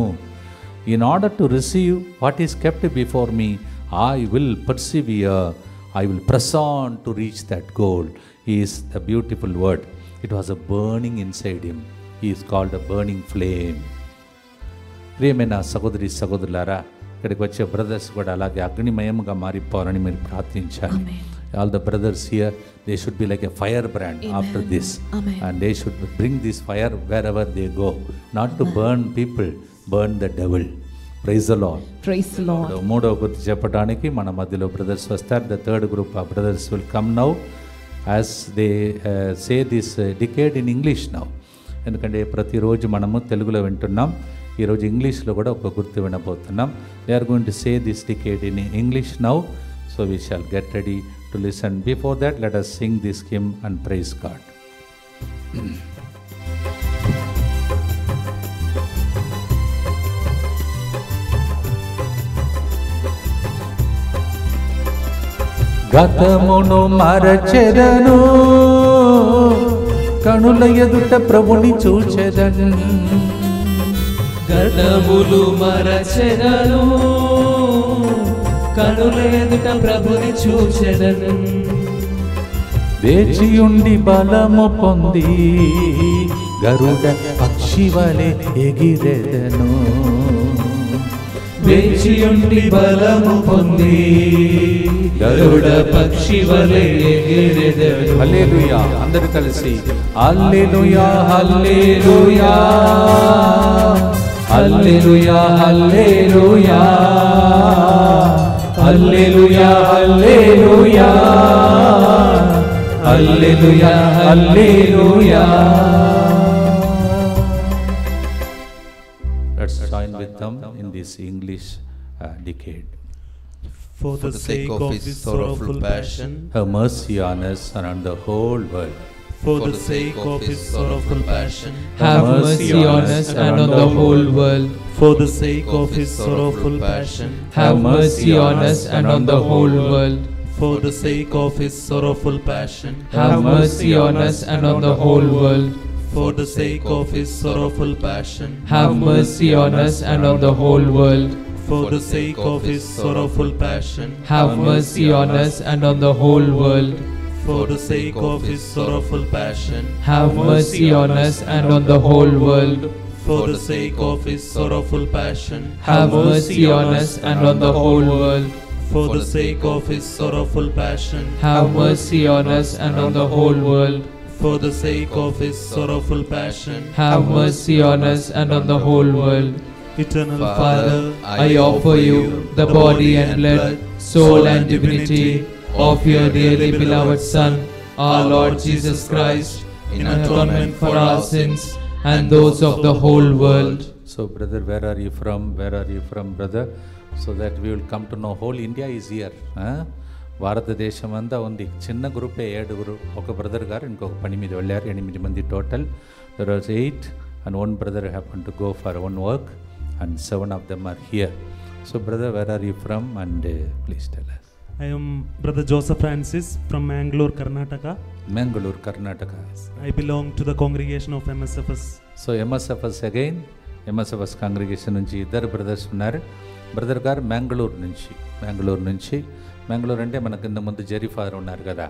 In order to receive what is kept before me, I will పర్సివియర్, I will press on to reach that goal is the beautiful word. It was a burning inside him. He is called a burning flame. ప్రియమైన సహోదరి సహోదరులారా, ఇక్కడికి వచ్చే brothers కూడా అలాగే అగ్నిమయముగా మారిపోవాలని మీరు ప్రార్థించాలి. All the brothers here, they should be like a fire brand after this, and they should bring this fire wherever they go, not to burn people, burn the devil. Praise the Lord. Praise the Lord. మూడవ గుర్తు చెప్పడానికి మన మధ్యలో brothers వస్తారు. The 3rd group of brothers will come now as they say this decade in English now. ఎందుకంటే ప్రతిరోజు మనము తెలుగులో వింటున్నాం, ఈరోజు ఇంగ్లీష్లో కూడా ఒక గుర్తు వినబోతున్నాం. They are going to say this decade in English now. So we shall get ready to listen. Before that let us sing this hymn and praise God. గతమును మరచెదను, కనుల ఎదుట ప్రభుని చూచెదను. గతములు మరచెదను, కనుల ఎదుట ప్రభుని చూచెదను. వేచియుండి బలము పొంది గరుడ పక్షి వలె ఎగిరెదను. వేచియుండి బలము పొంది గరుడ పక్షి వలె ఎగిరెదను. హల్లెలూయా. అందరూ కలిసి హల్లెలూయా హల్లెలూయా హల్లెలూయా హల్లెలూయా హల్లెలూయా హల్లెలూయా హల్లెలూయా హల్లెలూయా. Let's join with them in this English decade. For the sake of his sorrowful passion, Have mercy on us and on the whole world. for the sake of his sorrowful passion, Have mercy on us and on the whole world. for the sake of his sorrowful passion, Have mercy on us and on the whole world. for the sake of his sorrowful passion, Have mercy on us and on the whole world. for the sake of his sorrowful passion, Have mercy on us and on the whole world. for the sake of his sorrowful passion, Have mercy on us and on the whole world. for the sake of his sorrowful passion, Have mercy on us and on the whole world. for the sake of his sorrowful passion, Have mercy on us and on the whole world. for the sake of his sorrowful passion, Have mercy on us and on the whole world. for the sake of his sorrowful passion, Have mercy on us and on the whole world. Eternal Father, I offer you the body and blood, soul and divinity of your dearly beloved Son, our Lord Jesus Christ, in atonement for our sins and those of the whole world. So brother, where are you from? Where are you from, brother? So that we will come to know whole India is here. భారతదేశం అంతా ఉంది. చిన్న గ్రూపే 7 ఒక brother గారు ఇంకొక పని మీద వెళ్ళారు. 8 మంది total. There was 8 and one brother happened to go for one work and 7 of them are here. So brother, where are you from and please tell us. I am Brother Joseph Francis from Mangalore, Karnataka. Mangalore, Karnataka. I belong to the congregation of MSFS. So MSFS again, MSFS congregation నుంచి ఇద్దరు brothers ఉన్నారు. Brother గారు మ్యాంగ్లూరు నుంచి మ్యాంగ్లూరు అంటే మన కింద ముందు zari father ఉన్నారు కదా,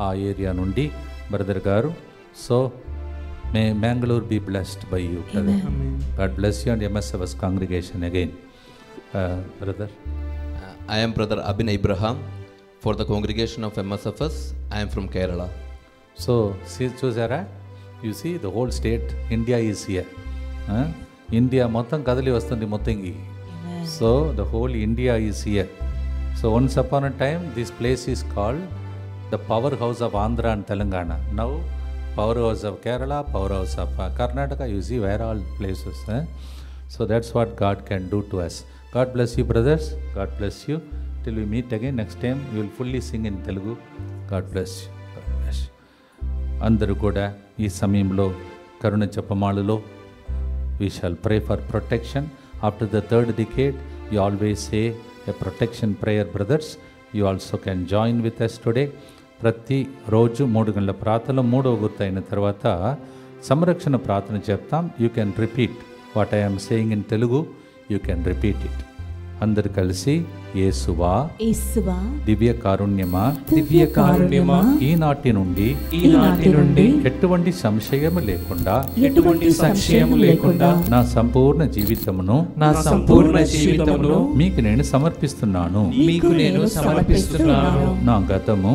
ఆ ఏరియా నుండి బ్రదర్ గారు. So may Mangalore be blessed by you brother. God bless you and MSFS congregation again. Brother. I am Brother Abin Abraham for the congregation of MSFS. I am from Kerala. So చూసారా, you see the whole state India is here. India మొత్తం కదిలి వస్తుంది మొత్తంకి. So the whole India is here. So once upon a time this place is called the power house of Andhra and Telangana. Now power house of Kerala, power house of Karnataka, you see where all places. So that's what God can do to us. God bless you brothers. God bless you. Till we meet again next time, we will fully sing in Telugu. God bless you. God bless you. అందరూ కూడా ఈ సమయంలో కరుణ జపమాలలో we shall pray for protection. After the 3rd decade, you always say a protection prayer, brothers. You also can join with us today. ప్రతి రోజు 3 గంటల ప్రార్థనలో 3వ గుర్తు అయిన తర్వాత సంరక్షణ ప్రార్థన చెప్తాం. You can repeat what I am saying in Telugu. You can repeat it. అందరు కలిసి యేసువా దివ్య కారుణ్యమా ఈనాటి నుండి ఎటువంటి సంశయము లేకుండా నా సంపూర్ణ జీవితమును మీకు నేను సమర్పిస్తున్నాను. నా గతము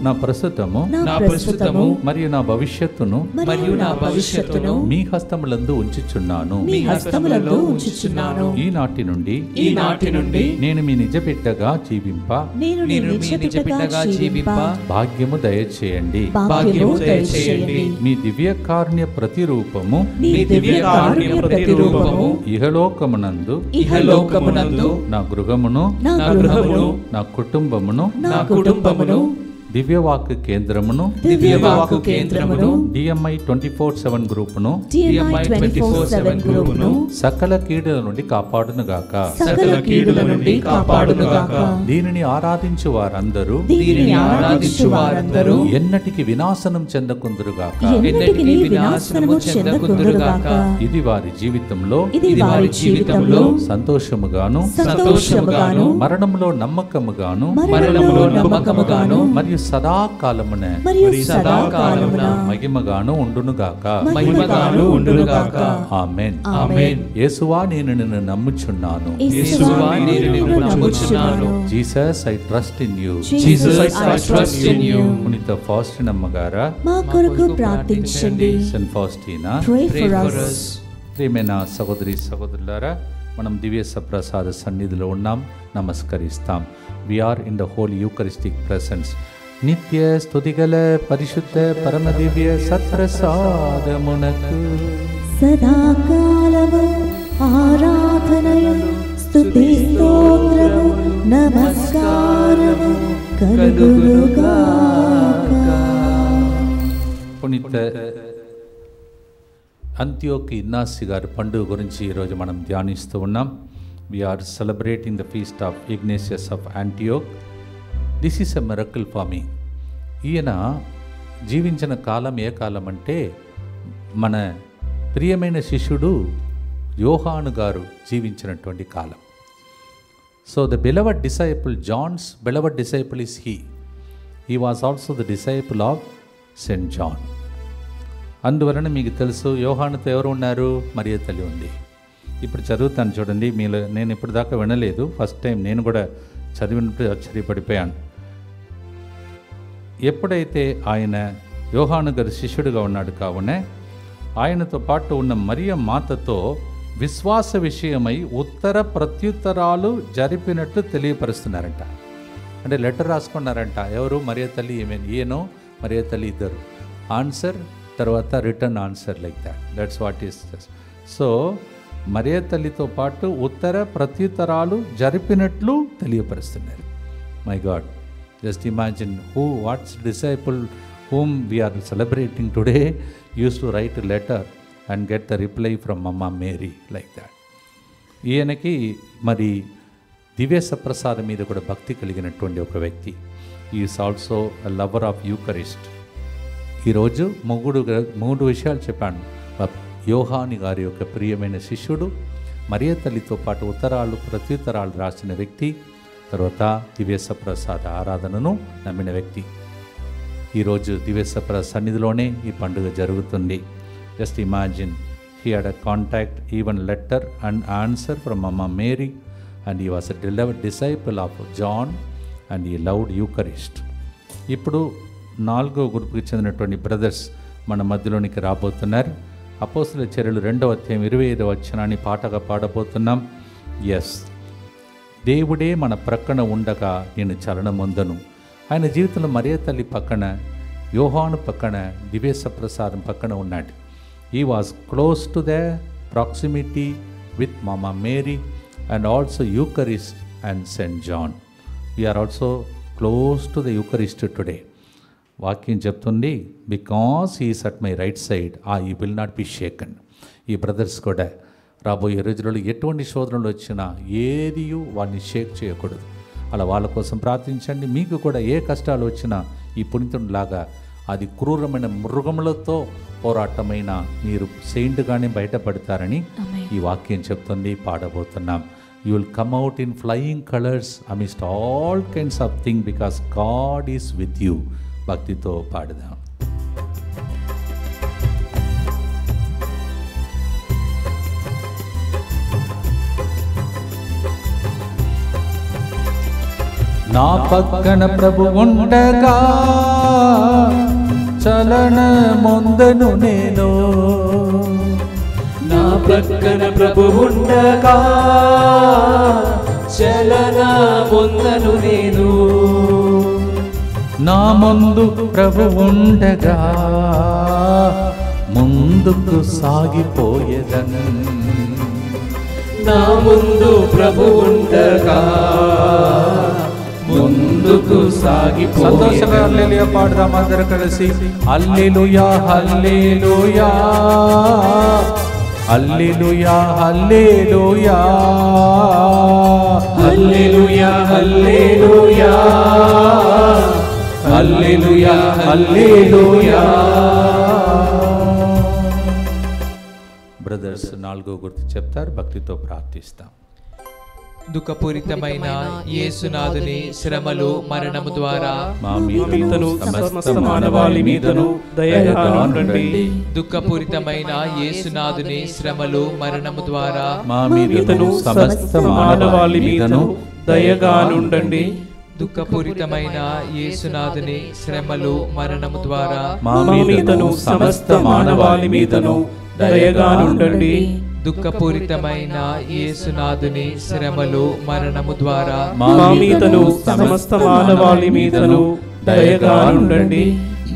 నా ప్రస్తుతము మరియు నా భవిష్యత్తును మీ హస్తములందు ఉంచుచున్నాను. ఈనాటి నుండి నేను మీ నిజ బిడ్డగా జీవింప భాగ్యము దయచేయండి. మీ దివ్య కారుణ్య ప్రతిరూపము ఇహలోకమునందు నా గృహమును నా కుటుంబమును దివ్యవాక్కు కేంద్రమును DMI 24/7 గ్రూపును సకల కీడుల నుండి కాపాడునుగాక. దీనిని ఆరాధించు వారందరూ ఎన్నటికి వినాశనం చెందకుందురుగాక. ఇది వారి జీవితంలో సంతోషముగాను మరణంలో నమ్మకముగాను మరియు సదాకాలమున మహిమగాను ఉండునుగాక. ఆమేన్. యేసువా నేను నిన్ను నమ్ముచున్నాను. Jesus I trust in you. పునీత ఫాస్టిన్ అమ్మగారా మా కొరకు ప్రార్థించండి. సెయింట్ ఫాస్టినా ప్రియమైన సహోదరి సహోదరులారా, మనం దివ్య సప్రసాద సన్నిధిలో ఉన్నాం. నమస్కరిస్తాం. We are in the whole Eucharistic presence. నిత్య స్తుతిగల పరిశుద్ధ పరమ దివ్య సత్ప్రసాదమునకు సదాకాలము ఆరాధనయు స్తుతి స్తోత్రము నమస్కారము కలుగునుగాక. పునీత అంత్యోకి ఇగ్నాసి గారి పండుగ గురించి ఈరోజు మనం ధ్యానిస్తూ ఉన్నాం. We are celebrating the feast of Ignatius of Antioch. This is a miracle for me. ఈయన జీవించిన కాలం ఏ కాలం అంటే మన ప్రియమైన శిష్యుడు యోహాను గారు జీవించినటువంటి కాలం. So the beloved disciple, John's beloved disciple is he was also the disciple of Saint John. అందువలన మీకు తెలుసు యోహానుతో ఎవరు ఉన్నారు? మరియ తల్లి ఉంది. ఇప్పుడు చదువుతాను చూడండి. మీలో నేను ఇప్పుడు దాకా వినలేదు, ఫస్ట్ టైం నేను కూడా చదివినప్పుడు ఆశ్చర్యపడిపోయాను. ఎప్పుడైతే ఆయన యోహాను గారి శిష్యుడిగా ఉన్నాడు కావున ఆయనతో పాటు ఉన్న మరియ మాతతో విశ్వాస విషయమై ఉత్తర ప్రత్యుత్తరాలు జరిపినట్లు తెలియపరుస్తున్నారంట. అంటే లెటర్ రాసుకున్నారంట. ఎవరు? మరియ తల్లి, ఈయనో మరియ తల్లి ఇద్దరు. ఆన్సర్ తర్వాత return answer, like that's what is. So మరియ తల్లితో పాటు ఉత్తర ప్రత్యుత్తరాలు జరిపినట్లు తెలియపరుస్తున్నారు. My God, just imagine what's disciple whom we are celebrating today used to write a letter and get the reply from Mama Mary, like that. ఈయనకి మరి దివ్య సప్రసాదం మీద కూడా భక్తి కలిగినటువంటి ఒక వ్యక్తి. Is also lover of Eucharist. ఈరోజు మూడు విషయాలు చెప్పాను. యోహాని గారి యొక్క ప్రియమైన శిష్యుడు, మరియ తల్లితో పాటు ఉత్తరాలు ప్రత్యుత్తరాలు రాసిన వ్యక్తి, తర్వాత దివ్య సప్రసాద ఆరాధనను నమ్మిన వ్యక్తి. ఈరోజు దివ్య సన్నిధిలోనే ఈ పండుగ జరుగుతుంది. Just imagine, he had a contact, even letter and answer from mama Mary, and he was a disciple of John, and he loved Eucharist. ఇప్పుడు 4వ గ్రూప్కి చెందినటువంటి బ్రదర్స్ మన మధ్యలోనికి రాబోతున్నారు. అపోస్తుల చర్యలు 2వ అధ్యాయం 25వ వచనాన్ని పాటగా పాడబోతున్నాం. ఎస్, దేవుడే మన ప్రక్కన ఉండగా నేను చలనమొందను. ఆయన జీవితంలో మరియ తల్లి పక్కన, యోహాను పక్కన, దివ్య సప్రసాదం పక్కన ఉన్నాడు. He was close to the proximity with mama Mary and also Eucharist and Saint John. We are also close to the Eucharist today. వాక్యం చెప్తుంది, because he's at my right side I will not be shaken. ఈ brothers కూడా రాబోయే రోజులలో ఎటువంటి శోధనలు వచ్చినా ఏది వాడిని షేక్ చేయకూడదు. అలా వాళ్ళ కోసం ప్రార్థించండి. మీకు కూడా ఏ కష్టాలు వచ్చినా ఈ పునీతునిలాగా అది క్రూరమైన మృగములతో పోరాటమైన మీరు సెయింట్గానే బయటపడతారని ఈ వాక్యం చెప్తుంది. పాడబోతున్నాం. You will come out in flying colours amidst all kinds of thing because God is with you. భక్తితో పాడదాం. నా పక్కన ప్రభు ఉండగా చలనమొందను నేను. నా పక్కన ప్రభు ఉండగా చలనమొందను నేను. నా ముందు ప్రభు ఉండగా ముందుకు సాగిపోయేదను. నా ముందు ప్రభు ఉండగా ముందుకు సాగిపో. సంతోషంగా హల్లెలూయా పాడదాం అందరూ కలిసి. హల్లెలూయా హల్లెలూయా హల్లెలూయా హల్లెలూయా హల్లెలూయా హల్లెలూయా హల్లెలూయా హల్లెలూయా. బ్రదర్స్ 4వ గుర్తు చెప్తారు, భక్తితో ప్రార్థిస్తాం. దుఃఖపూరితమైన యేసునాథుని శ్రమలు మరణము ద్వారా మా మీదను సమస్త మానవాళి మీదను దయగా ఉండండి. దుఃఖపూరితమైన యేసునాథుని శ్రమలు మరణము ద్వారా మా మీదను సమస్త మానవాళి మీదను దయగా ఉండండి. దుఃఖపూరితమైన యేసునాథుని శ్రమలు మరణము ద్వారా మా మీదను సమస్త మానవాళి మీదను దయగా ఉండండి. దుఃఖపూరితమైన యేసునాథుని శ్రమలు మరణము ద్వారా మా మీదను సమస్త మానవాళి మీదను దయగా ఉండండి.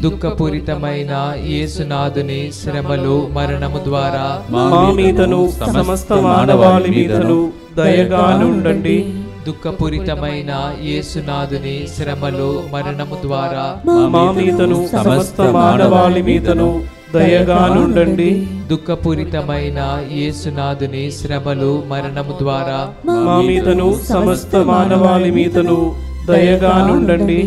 దుఃఖపూరితమైన యేసునాథుని శ్రమలు మరణము ద్వారా మా మీదను సమస్త మానవాళి మీదను దయగా ఉండండి. దుఃఖపూరితమైన యేసునాథుని శ్రమలు మరణము ద్వారా మా మీదను సమస్త మానవాళి మీదను దయగా ఉండండి. దుఃఖపూరితమైన యేసునాథుని శ్రమలు మరణము ద్వారా మా మీదను సమస్త మానవాళి మీదను దయగా ఉండండి.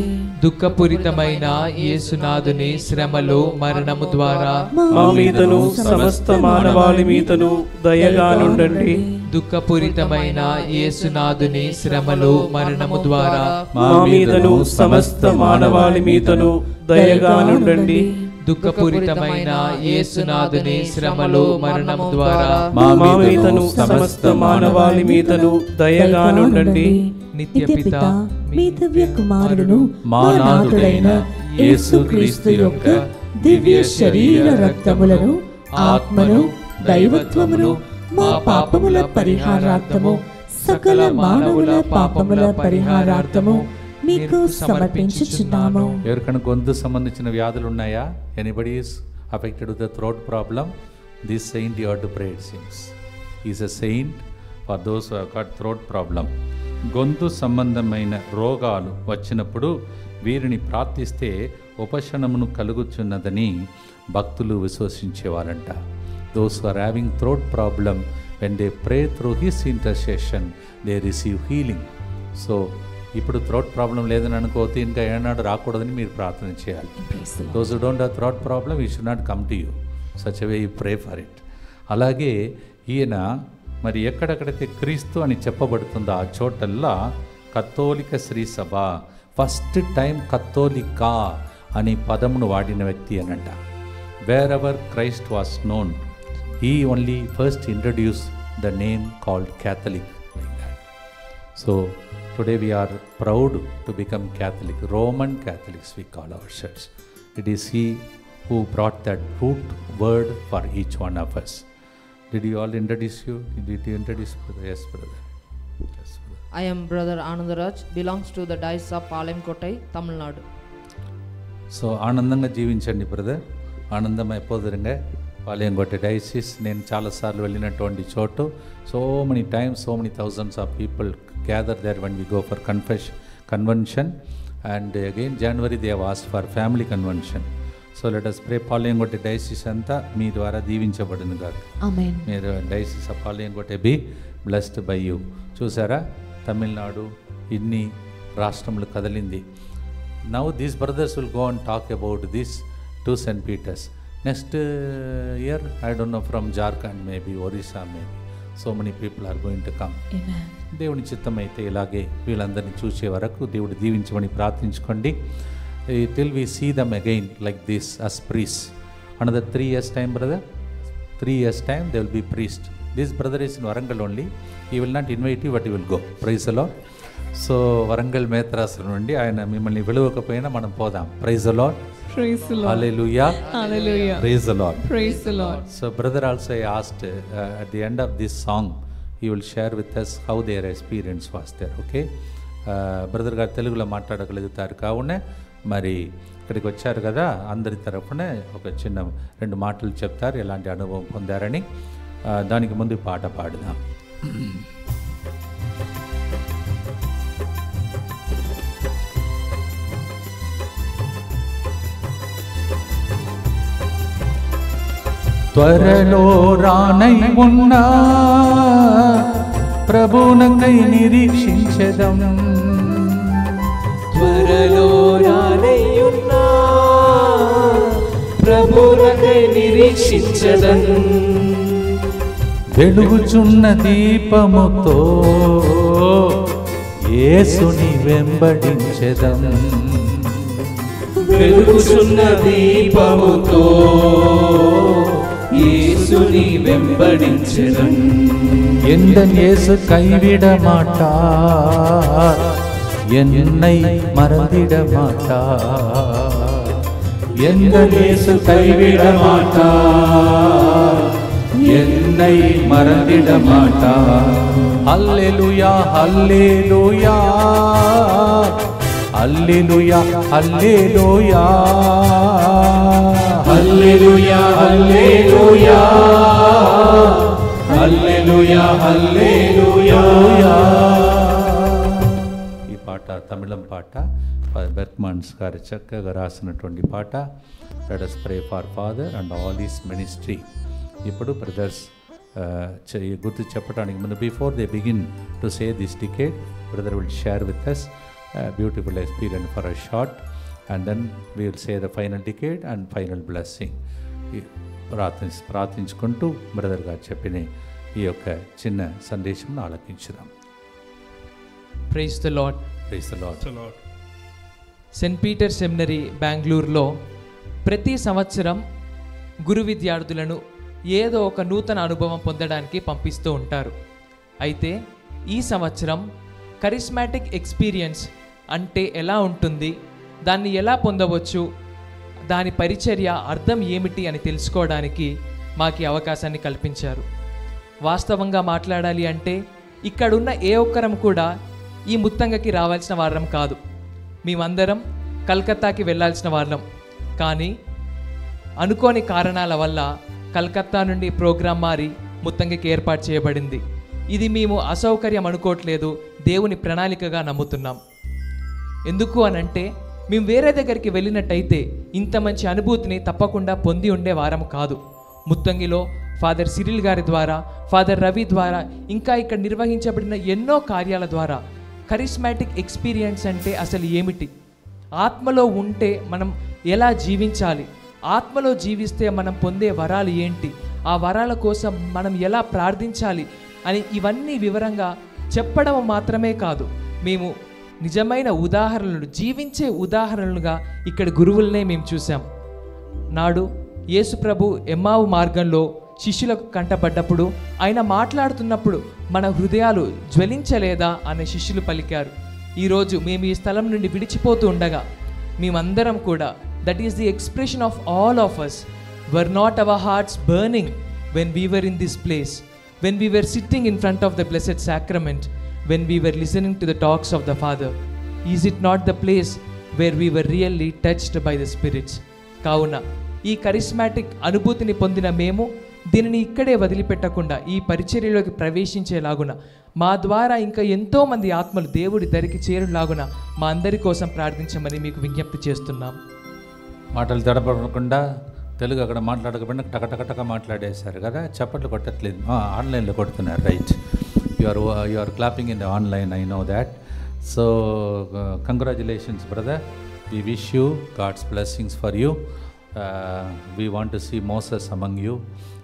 దుఃఖపూరితమైన యేసునాథుని శ్రమలు మరణము ద్వారా మా మీదను సమస్త మానవాళి మీదను దయగా ఉండండి. దుఃఖపూరితమైన యేసునాథుని శ్రమలు మరణము ద్వారా మా మీదను సమస్త మానవాళి మీదను దయగా ఉండండి. దుఃఖపూరితమైన యేసునాథుని శ్రమలు మరణము ద్వారా మా మీదను సమస్త మానవాళి మీదను దయగా ఉండండి. నిత్యపిత మీ దివ్య కుమారుడును మా నాథుడైన యేసుక్రీస్తు యొక్క దివ్య శరీర రక్తములను, ఆత్మను, దైవత్వమును మా పాపముల పరిహారార్థము సకల మానవుల పాపముల పరిహారార్థము మీకు సమర్పించుచున్నాము. ఎవరికైనా గొంతు సంబంధించిన వ్యాధులు ఉన్నాయా? Anybody is affected with the throat problem? This saint you have to pray it seems. Is a saint for those who have got throat problem. గొంతు సంబంధమైన రోగాలు వచ్చినప్పుడు వీరిని ప్రార్థిస్తే ఉపశమనమును కలుగుచున్నదని భక్తులు విశ్వసించేవారంట. Those who are having throat problem, when they pray through his intercession they receive healing. So ఇప్పుడు థ్రోట్ ప్రాబ్లం లేదని అనుకోతే ఇంకా ఏనాడు రాకూడదని మీరు ప్రార్థన చేయాలి. Those who don't have throat problem you should not come to you, such a way you pray for it. అలాగే ఈయన మరి ఎక్కడెక్కడైతే క్రీస్తు అని చెప్పబడుతుందో ఆ చోటల్లా కథోలిక శ్రీ సభ, ఫస్ట్ టైం కథోలికా అని పదమును వాడిన వ్యక్తి అనంట. Where ever Christ was known, he only first introduced the name called Catholic, like that. So today we are proud to become Catholic, Roman Catholics we call ourselves. It is he who brought that root word for each one of us. Did you all introduce you? Did you introduce brother? Yes brother. Yes brother. I am brother Anandaraj, belongs to the diocese of Palayamkottai, Tamil Nadu. So ఆనందంగా జీవించండి brother, ఆనందం అయిపోదురుగా. పాలయంకోట diocese నేను చాలాసార్లు వెళ్ళినటువంటి చోటు. So many times, so many thousands of people gather there when we go for convention, and again January they have asked for family convention. So let us pray. Palayamkottai diocese అంతా మీ ద్వారా దీవించబడును గాక. ఆమేన్. మీరు diocese of Palayamkottai be blessed by you. చూసారా, తమిళనాడు ఇన్ని రాష్ట్రములు కదిలింది. Now these brothers will go and talk about this to St. Peter's. Next year, I don't know, from Jharkhand maybe, Orissa maybe. So many people are going to come. Amen. దేవుని చిత్తం అయితే ఇలాగే వీళ్ళందరినీ చూసే వరకు దేవుడు దీవించమని ప్రార్థించుకోండి. Till we see them again like this as priests. Another 3 years time, brother. 3 years time they will be priest. This brother is in Warangal only. He will not invite you, but he will go. Praise the Lord. So Warangal మేత్రాసు నుండి ఆయన మిమ్మల్ని పిలవకపోయినా మనం పోదాం. Praise the Lord. Praise the Lord. హల్లెలూయా. Hallelujah. Praise the Lord. Praise the Lord. So brother also I asked at the end of this song he will share with us how their experience was there. Okay, brother గారు తెలుగులో మాట్లాడగలుగుతారు కావున మరి ఇక్కడికి వచ్చారు కదా, అందరి తరఫున ఒక చిన్న 2 మాటలు చెప్తారు ఎలాంటి అనుభవం పొందారని. దానికి ముందు పాట పాడుదాం. త్వరలో రానై ఉన్నా ప్రభునకై నిరీక్షించెదం. త్వరలో రానై ఉన్నా ప్రభునకై నిరీక్షించెదం. వెలుగుచున్న దీపముతో యేసుని వెంబడించెదం. వెలుగుచున్న దీపముతో యేసుని వెంబడించెదం. எந்தன் இயேசு கைவிட மாட்டார், என்னை மறந்திட மாட்டார். எந்தன் இயேசு கைவிட மாட்டார், என்னை மறந்திட மாட்டார். ஹல்லேலூயா ஹல்லேலூயா ஹல்லேலூயா ஹல்லேலூயா హల్లెలూయా హల్లెలూయా హల్లెలూయా హల్లెలూయా. ఈ పాట తమిళం పాట, బెర్గ్మాన్స్ గారు చక్కగా రాసినటువంటి పాట. Let us pray for father and all his ministry. ఇప్పుడు బ్రదర్స్ గుర్తు చెప్పడానికి ముందు, before they begin to say this decade, brother will share with us beautiful experience for a short, and then we will say the final decade and final blessing. ప్రార్థించుకుంటూ brother గారు చెప్పిన ఈ యొక్క చిన్న సందేశం ఆలకించుదాం. Praise the Lord. Praise the Lord. Saint Peter seminary బెంగళూరులో ప్రతి సంవత్సరం గురు విద్యార్థులను ఏదో ఒక నూతన అనుభవం పొందడానికి పంపిస్తూ ఉంటారు. అయితే ఈ సంవత్సరం కరిస్మాటిక్ ఎక్స్పీరియన్స్ అంటే ఎలా ఉంటుంది, దాన్ని ఎలా పొందవచ్చు, దాని పరిచర్య అర్థం ఏమిటి అని తెలుసుకోవడానికి మాకు అవకాశాన్ని కల్పించారు. వాస్తవంగా మాట్లాడాలి అంటే ఇక్కడున్న ఏ ఒక్కరం కూడా ఈ ముత్తంగకి రావాల్సిన వారం కాదు. మేమందరం కలకత్తాకి వెళ్ళాల్సిన వాళ్ళం. కానీ అనుకోని కారణాల వల్ల కలకత్తా నుండి ప్రోగ్రాం మారి ముత్తంగకి ఏర్పాటు చేయబడింది. ఇది మేము అసౌకర్యం అనుకోవట్లేదు, దేవుని ప్రణాళికగా నమ్ముతున్నాం. ఎందుకు అనంటే మేము వేరే దగ్గరికి వెళ్ళినట్టయితే ఇంత మంచి అనుభూతిని తప్పకుండా పొంది ఉండే వారం కాదు. ముత్తంగిలో ఫాదర్ సిరిల్ గారి ద్వారా, ఫాదర్ రవి ద్వారా, ఇంకా ఇక్కడ నిర్వహించబడిన ఎన్నో కార్యాల ద్వారా కరిస్మాటిక్ ఎక్స్పీరియన్స్ అంటే అసలు ఏమిటి, ఆత్మలో ఉంటే మనం ఎలా జీవించాలి, ఆత్మలో జీవిస్తే మనం పొందే వరాలు ఏంటి, ఆ వరాల కోసం మనం ఎలా ప్రార్థించాలి అని ఇవన్నీ వివరంగా చెప్పడం మాత్రమే కాదు, మేము నిజమైన ఉదాహరణలు, జీవించే ఉదాహరణలుగా ఇక్కడ గురువులనే మేము చూసాం. నాడు యేసు ప్రభు ఎమ్మావు మార్గంలో శిష్యులకు కంటపడ్డప్పుడు ఆయన మాట్లాడుతున్నప్పుడు మన హృదయాలు జ్వలించలేదా అనే శిష్యులు పలికారు. ఈరోజు మేము ఈ స్థలం నుండి విడిచిపోతూ ఉండగా మేమందరం కూడా, that is the expression of all of us, were not our hearts burning when we were in this place, when we were sitting in front of the blessed sacrament, when we were listening to the talks of the Father? Is it not the place where we were really touched by the spirits? కావున ఈ charismatic అనుభూతిని పొందిన మేము దీనిని ఇక్కడే వదిలిపెట్టకుండా ఈ పరిచర్యలోకి ప్రవేశించేలాగున, మా ద్వారా ఇంకా ఎంతోమంది ఆత్మలు దేవుడి దరికి చేరులాగున మా అందరి కోసం ప్రార్థించమని మీకు విజ్ఞప్తి చేస్తున్నాం. మాటలు తడపడకుండా తెలుగు అక్కడ మాట్లాడకపోయినా టకటకటక మాట్లాడేశారు కదా, చప్పట్లు కొట్టట్లేదు, ఆన్లైన్లో కొడుతున్నారు. Right, you are clapping in the online, I know that. So congratulations brother, we wish you God's blessings for you. We want to see Moses among you,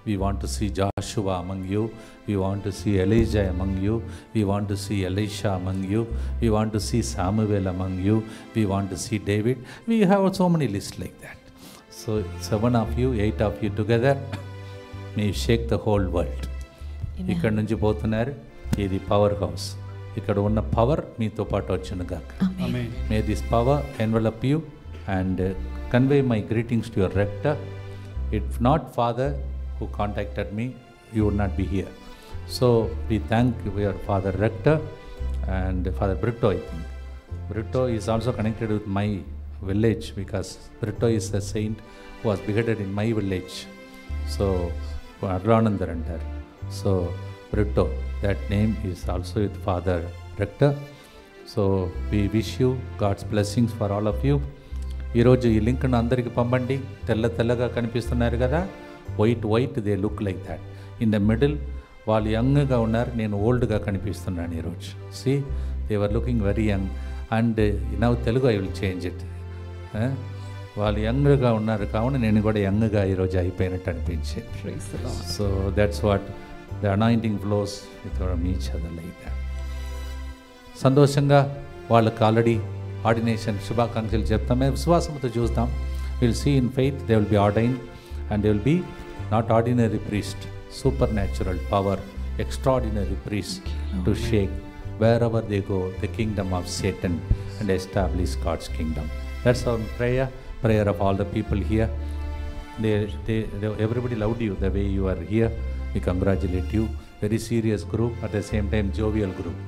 we want to see Joshua among you, we want to see Elijah among you, we want to see Elisha among you, we want to see Samuel among you, we want to see David. We have so many lists like that. So 7 of you, 8 of you together may shake the whole world. ఇక్కడ నుంచి పోతున్నారు, ఇది power house, ఇక్కడ ఉన్న power మీతో పాటు వచ్చును గాక. May this power envelop you and convey my greetings to your rector. If not Father who contacted me, you would not be here. So we thank your Father Rector and Father Brito. I think Brito is also connected with my village because Brito is a saint who was beheaded in my village. So Arlanandar antar. So Brito, that name is also with Father Rector. So we wish you God's blessings for all of you. ఈరోజు ఈ లింక్ను అందరికి పంపండి. తెల్లగా కనిపిస్తున్నారు కదా, white they look like that. In the middle వాళ్ళు యంగ్గా ఉన్నారు, నేను ఓల్డ్గా కనిపిస్తున్నాను ఈరోజు. See they were looking very young and now Telugu I will change it. వాళ్ళు యంగ్గా ఉన్నారు కావున నేను కూడా యంగ్గా ఈరోజు అయిపోయినట్టు అనిపించింది. So that's what the anointing flows with each other like that. సంతోషంగా వాళ్ళకి ఆల్రెడీ ఆర్డినేషన్ శుభాకాంక్షలు చెప్తామే, విశ్వాసంతో చూద్దాం. Will see in faith they will be ordained and they will be not ordinary priest, supernatural power, extraordinary priest to shake wherever they go the kingdom of Satan and establish God's kingdom. That's our prayer of all the people here. They everybody loved you the way you are here. We congratulate you. Very serious group, at the same time jovial group.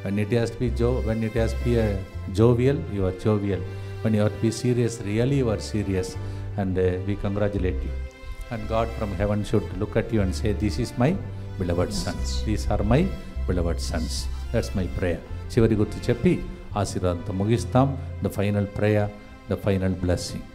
When it has to be a jovial, you are jovial. When you have to be serious, really you are serious. And we congratulate you. And God from heaven should look at you and say, this is my beloved sons. These are my beloved sons. That's my prayer. చివరి గుర్తు చెప్పి ఆశీర్వాదంతో ముగిస్తాం. The final prayer, the final blessing.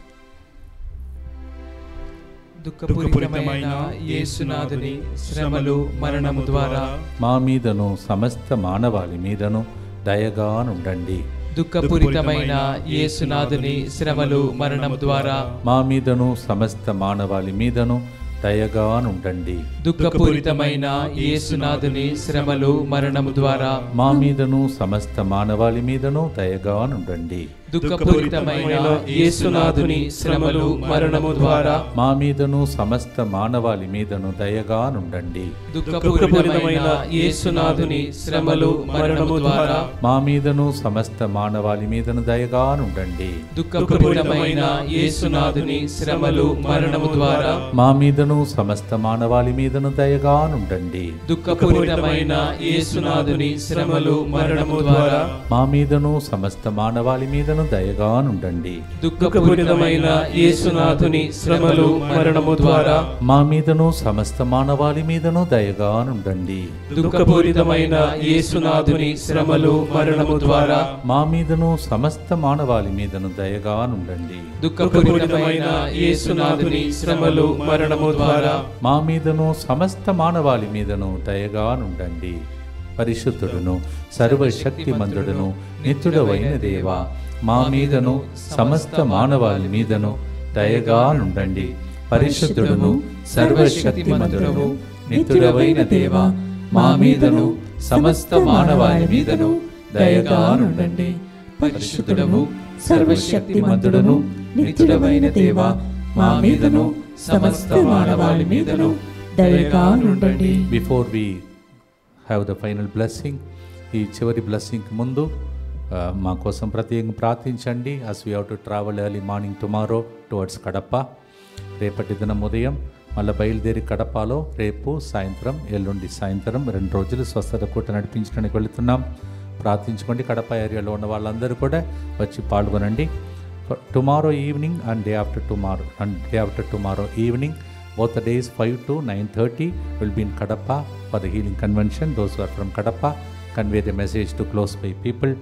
దుఃఖపూరితమైన యేసునాథుని శ్రమలు మరణము ద్వారా మా మీదను సమస్త మానవాళి మీదను దయగానుండండి. దుఃఖపూరితమైన యేసునాథుని శ్రమలు మరణము ద్వారా మా మీదను సమస్త మానవాళి మీదను దయగానుండండి. దుఃఖపూరితమైన యేసునాథుని శ్రమలు మరణము ద్వారా మా మీదను సమస్త మానవాళి మీదను దయగానుండండి. దుఃఖపూరితమైన యేసునాథుని శ్రమలు మరణము ద్వారా మా మీదను సమస్త మానవాళి మీదను దయగా నుండండి. దుఃఖపూరితమైన యేసునాథుని శ్రమలు మరణము ద్వారా మా మీదను సమస్త మానవాళి మీదను దయగా నుండండి. దుఃఖపూరితమైన యేసునాథుని శ్రమలు మరణము ద్వారా మా మీదను సమస్త మానవాళి మీదను దయగా నుండండి. దుఃఖపూరితమైన యేసునాథుని శ్రమలు మరణము ద్వారా మా మీదను సమస్త మానవాళి మీదను దయగా నుండండి. దుఃఖపూరితమైన యేసునాథుని శ్రమలు మరణము ద్వారా మా మీదను సమస్త మానవాళి మీదను దయగా నుండండి. దుఃఖపూరితమైన యేసునాథుని శ్రమలు మరణము ద్వారా మా మీదను సమస్త మానవాళి మీదను దయగా నుండండి. దుఃఖపూరితమైన యేసునాథుని శ్రమలు మరణము ద్వారా మా మీదను సమస్త మానవాళి మీదను దయగా నుండండి. పరిశుద్ధుడును సర్వశక్తిమంతుడును నిత్యుడవైన దేవా, మా మీదను సమస్త మానవాళి మీదను దయగా నుండండి. పరిశుద్ధుడును సర్వశక్తిమంతుడును నిత్యుడవైన దేవా, మా మీదను సమస్త మానవాళి మీదను దయగా నుండండి. పరిశుద్ధుడను సర్వశక్తిమంతుడును నిత్యుడవైన దేవా, మా మీదను సమస్త మానవాళి మీదను దయగా నుండండి. Before we have the final blessing, ఈ చివరి బ్లెస్సింగ్కి ముందు మా కోసం ప్రత్యేకంగా ప్రార్థించండి. as we have to travel early morning tomorrow towards Kadapa. రేపటి దినం ఉదయం మళ్ళీ బయలుదేరి కడపలో రేపు సాయంత్రం ఎల్లుండి సాయంత్రం 2 రోజులు స్వస్థత కూట నడిపించడానికి వెళుతున్నాం. ప్రార్థించుకోండి. కడప ఏరియాలో ఉన్న వాళ్ళందరూ కూడా వచ్చి పాల్గొనండి. Tomorrow evening and day after tomorrow evening, both the days 5 to 9:30 will be in Kadapa for the healing convention. Those who are from Kadapa, convey the message to close by people.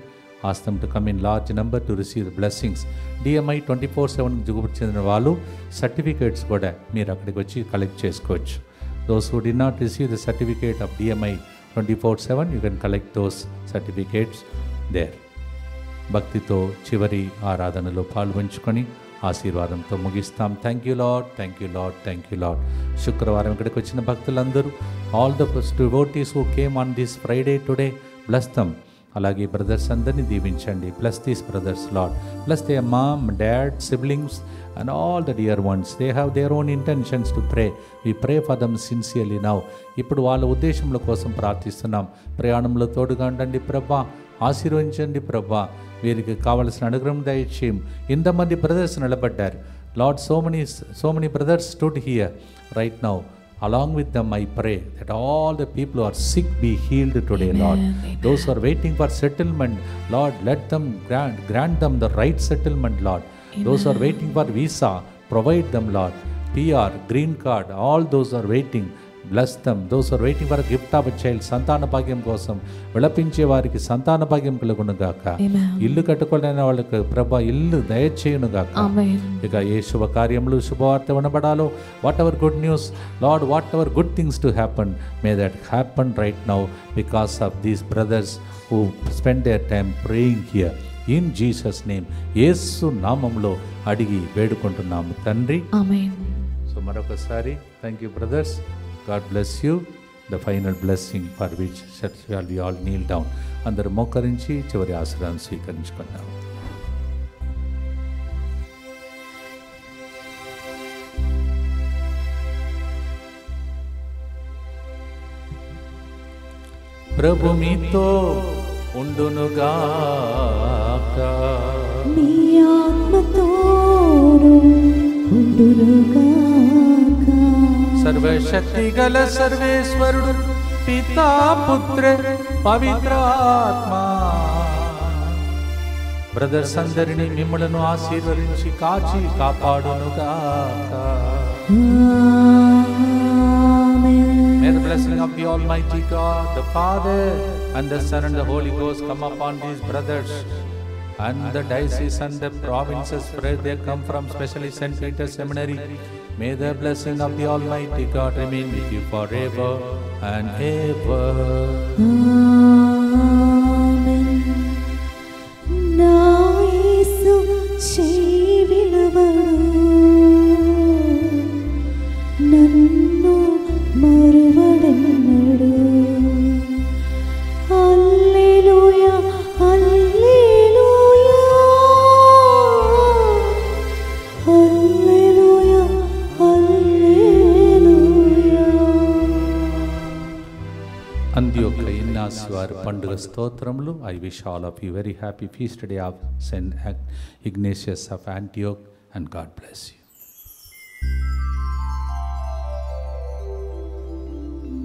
Ask them to come in large number to receive the blessings. DMI 24/7 జుగుబడి చెందిన వాళ్ళు certificates కూడా మీరు అక్కడికి వచ్చి collect చేసుకోవచ్చు. Those who did not receive the certificate of DMI 24/7, you can collect those certificates there. భక్తితో చివరి ఆరాధనలో పాల్గొంచుకొని ఆశీర్వాదంతో ముగిస్తాం. Thank you Lord, thank you Lord, thank you Lord. శుక్రవారం ఇక్కడికి వచ్చిన భక్తులందరూ, all the devotees who came on this Friday today, bless them. అలాగే బ్రదర్స్ అందరినీ దీవించండి. Bless these brothers Lord, bless they mom, dad, siblings and all the dear ones. They have their own intentions to pray. We pray for them sincerely now. ఇప్పుడు వాళ్ళ ఉద్దేశముల కోసం ప్రార్థిస్తున్నాం. ప్రయాణంలో తోడుగా ఉండండి ప్రభా, ఆశీర్వదించండి ప్రభా, వీరికి కావలసిన అనుగ్రహం దయచేయం. ఇంతమంది బ్రదర్స్ నిలబడ్డారు lord. so many brothers stood here right now. Along with them I pray that all the people who are sick be healed today. Amen. Lord, amen. Those who are waiting for settlement, Lord, let them grant them the right settlement, Lord. Amen. Those who are waiting for visa, provide them, Lord. PR, green card, all those who are waiting, bless them. Those who are waiting for a gift of a child, సంతాన భాగ్యం కోసం విలపించే వారికి సంతాన భాగ్యం కలుగును గాక. ఇల్లు కట్టుకోలేని వాళ్ళకి ప్రభా ఇల్లు దయచేయును గాక. ఇక ఏ శుభ కార్యములు శుభవార్త వినబడాలో, what ever good news Lord, what ever good things to happen, may that happen right now because of these brothers who spend their time praying here. In Jesus name, యేసు నామములో అడిగి వేడుకుంటున్నాము తండ్రి. ఆమేన్. సో మరొకసారి thank you brothers. God bless you. The final blessing for which shall we all kneel down. అందరూ మోకరించి చివరి ఆశీర్వాదం స్వీకరించుకున్నాం. ప్రభు మీతో ఉండునుగాక, మీ ఆత్మతోను ఉండునుగాక. సర్వశక్తి గల సర్వేశ్వరుడు పితా పుత్ర పవిత్రాత్మ బ్రదర్స్ అందరినీ మిమ్మలను ఆశీర్వదించి కాచి కాపాడునుగాక. May the blessing of the Almighty God, the Father and the Son and the Holy Ghost come upon these brothers and the diocese and the provinces where they come from, especially St. Peter's Seminary. May the blessing of the Almighty God remain with you forever and ever. Amen. Na Yesu cheevilavaru nannu maruvadennadu. Hallelujah, hallelujah. అంత్యోక ఇన్నాసి వారి పండుగ స్తోత్రములు. I wish all of you very happy feast day of Saint Ignatius of Antioch and God bless you.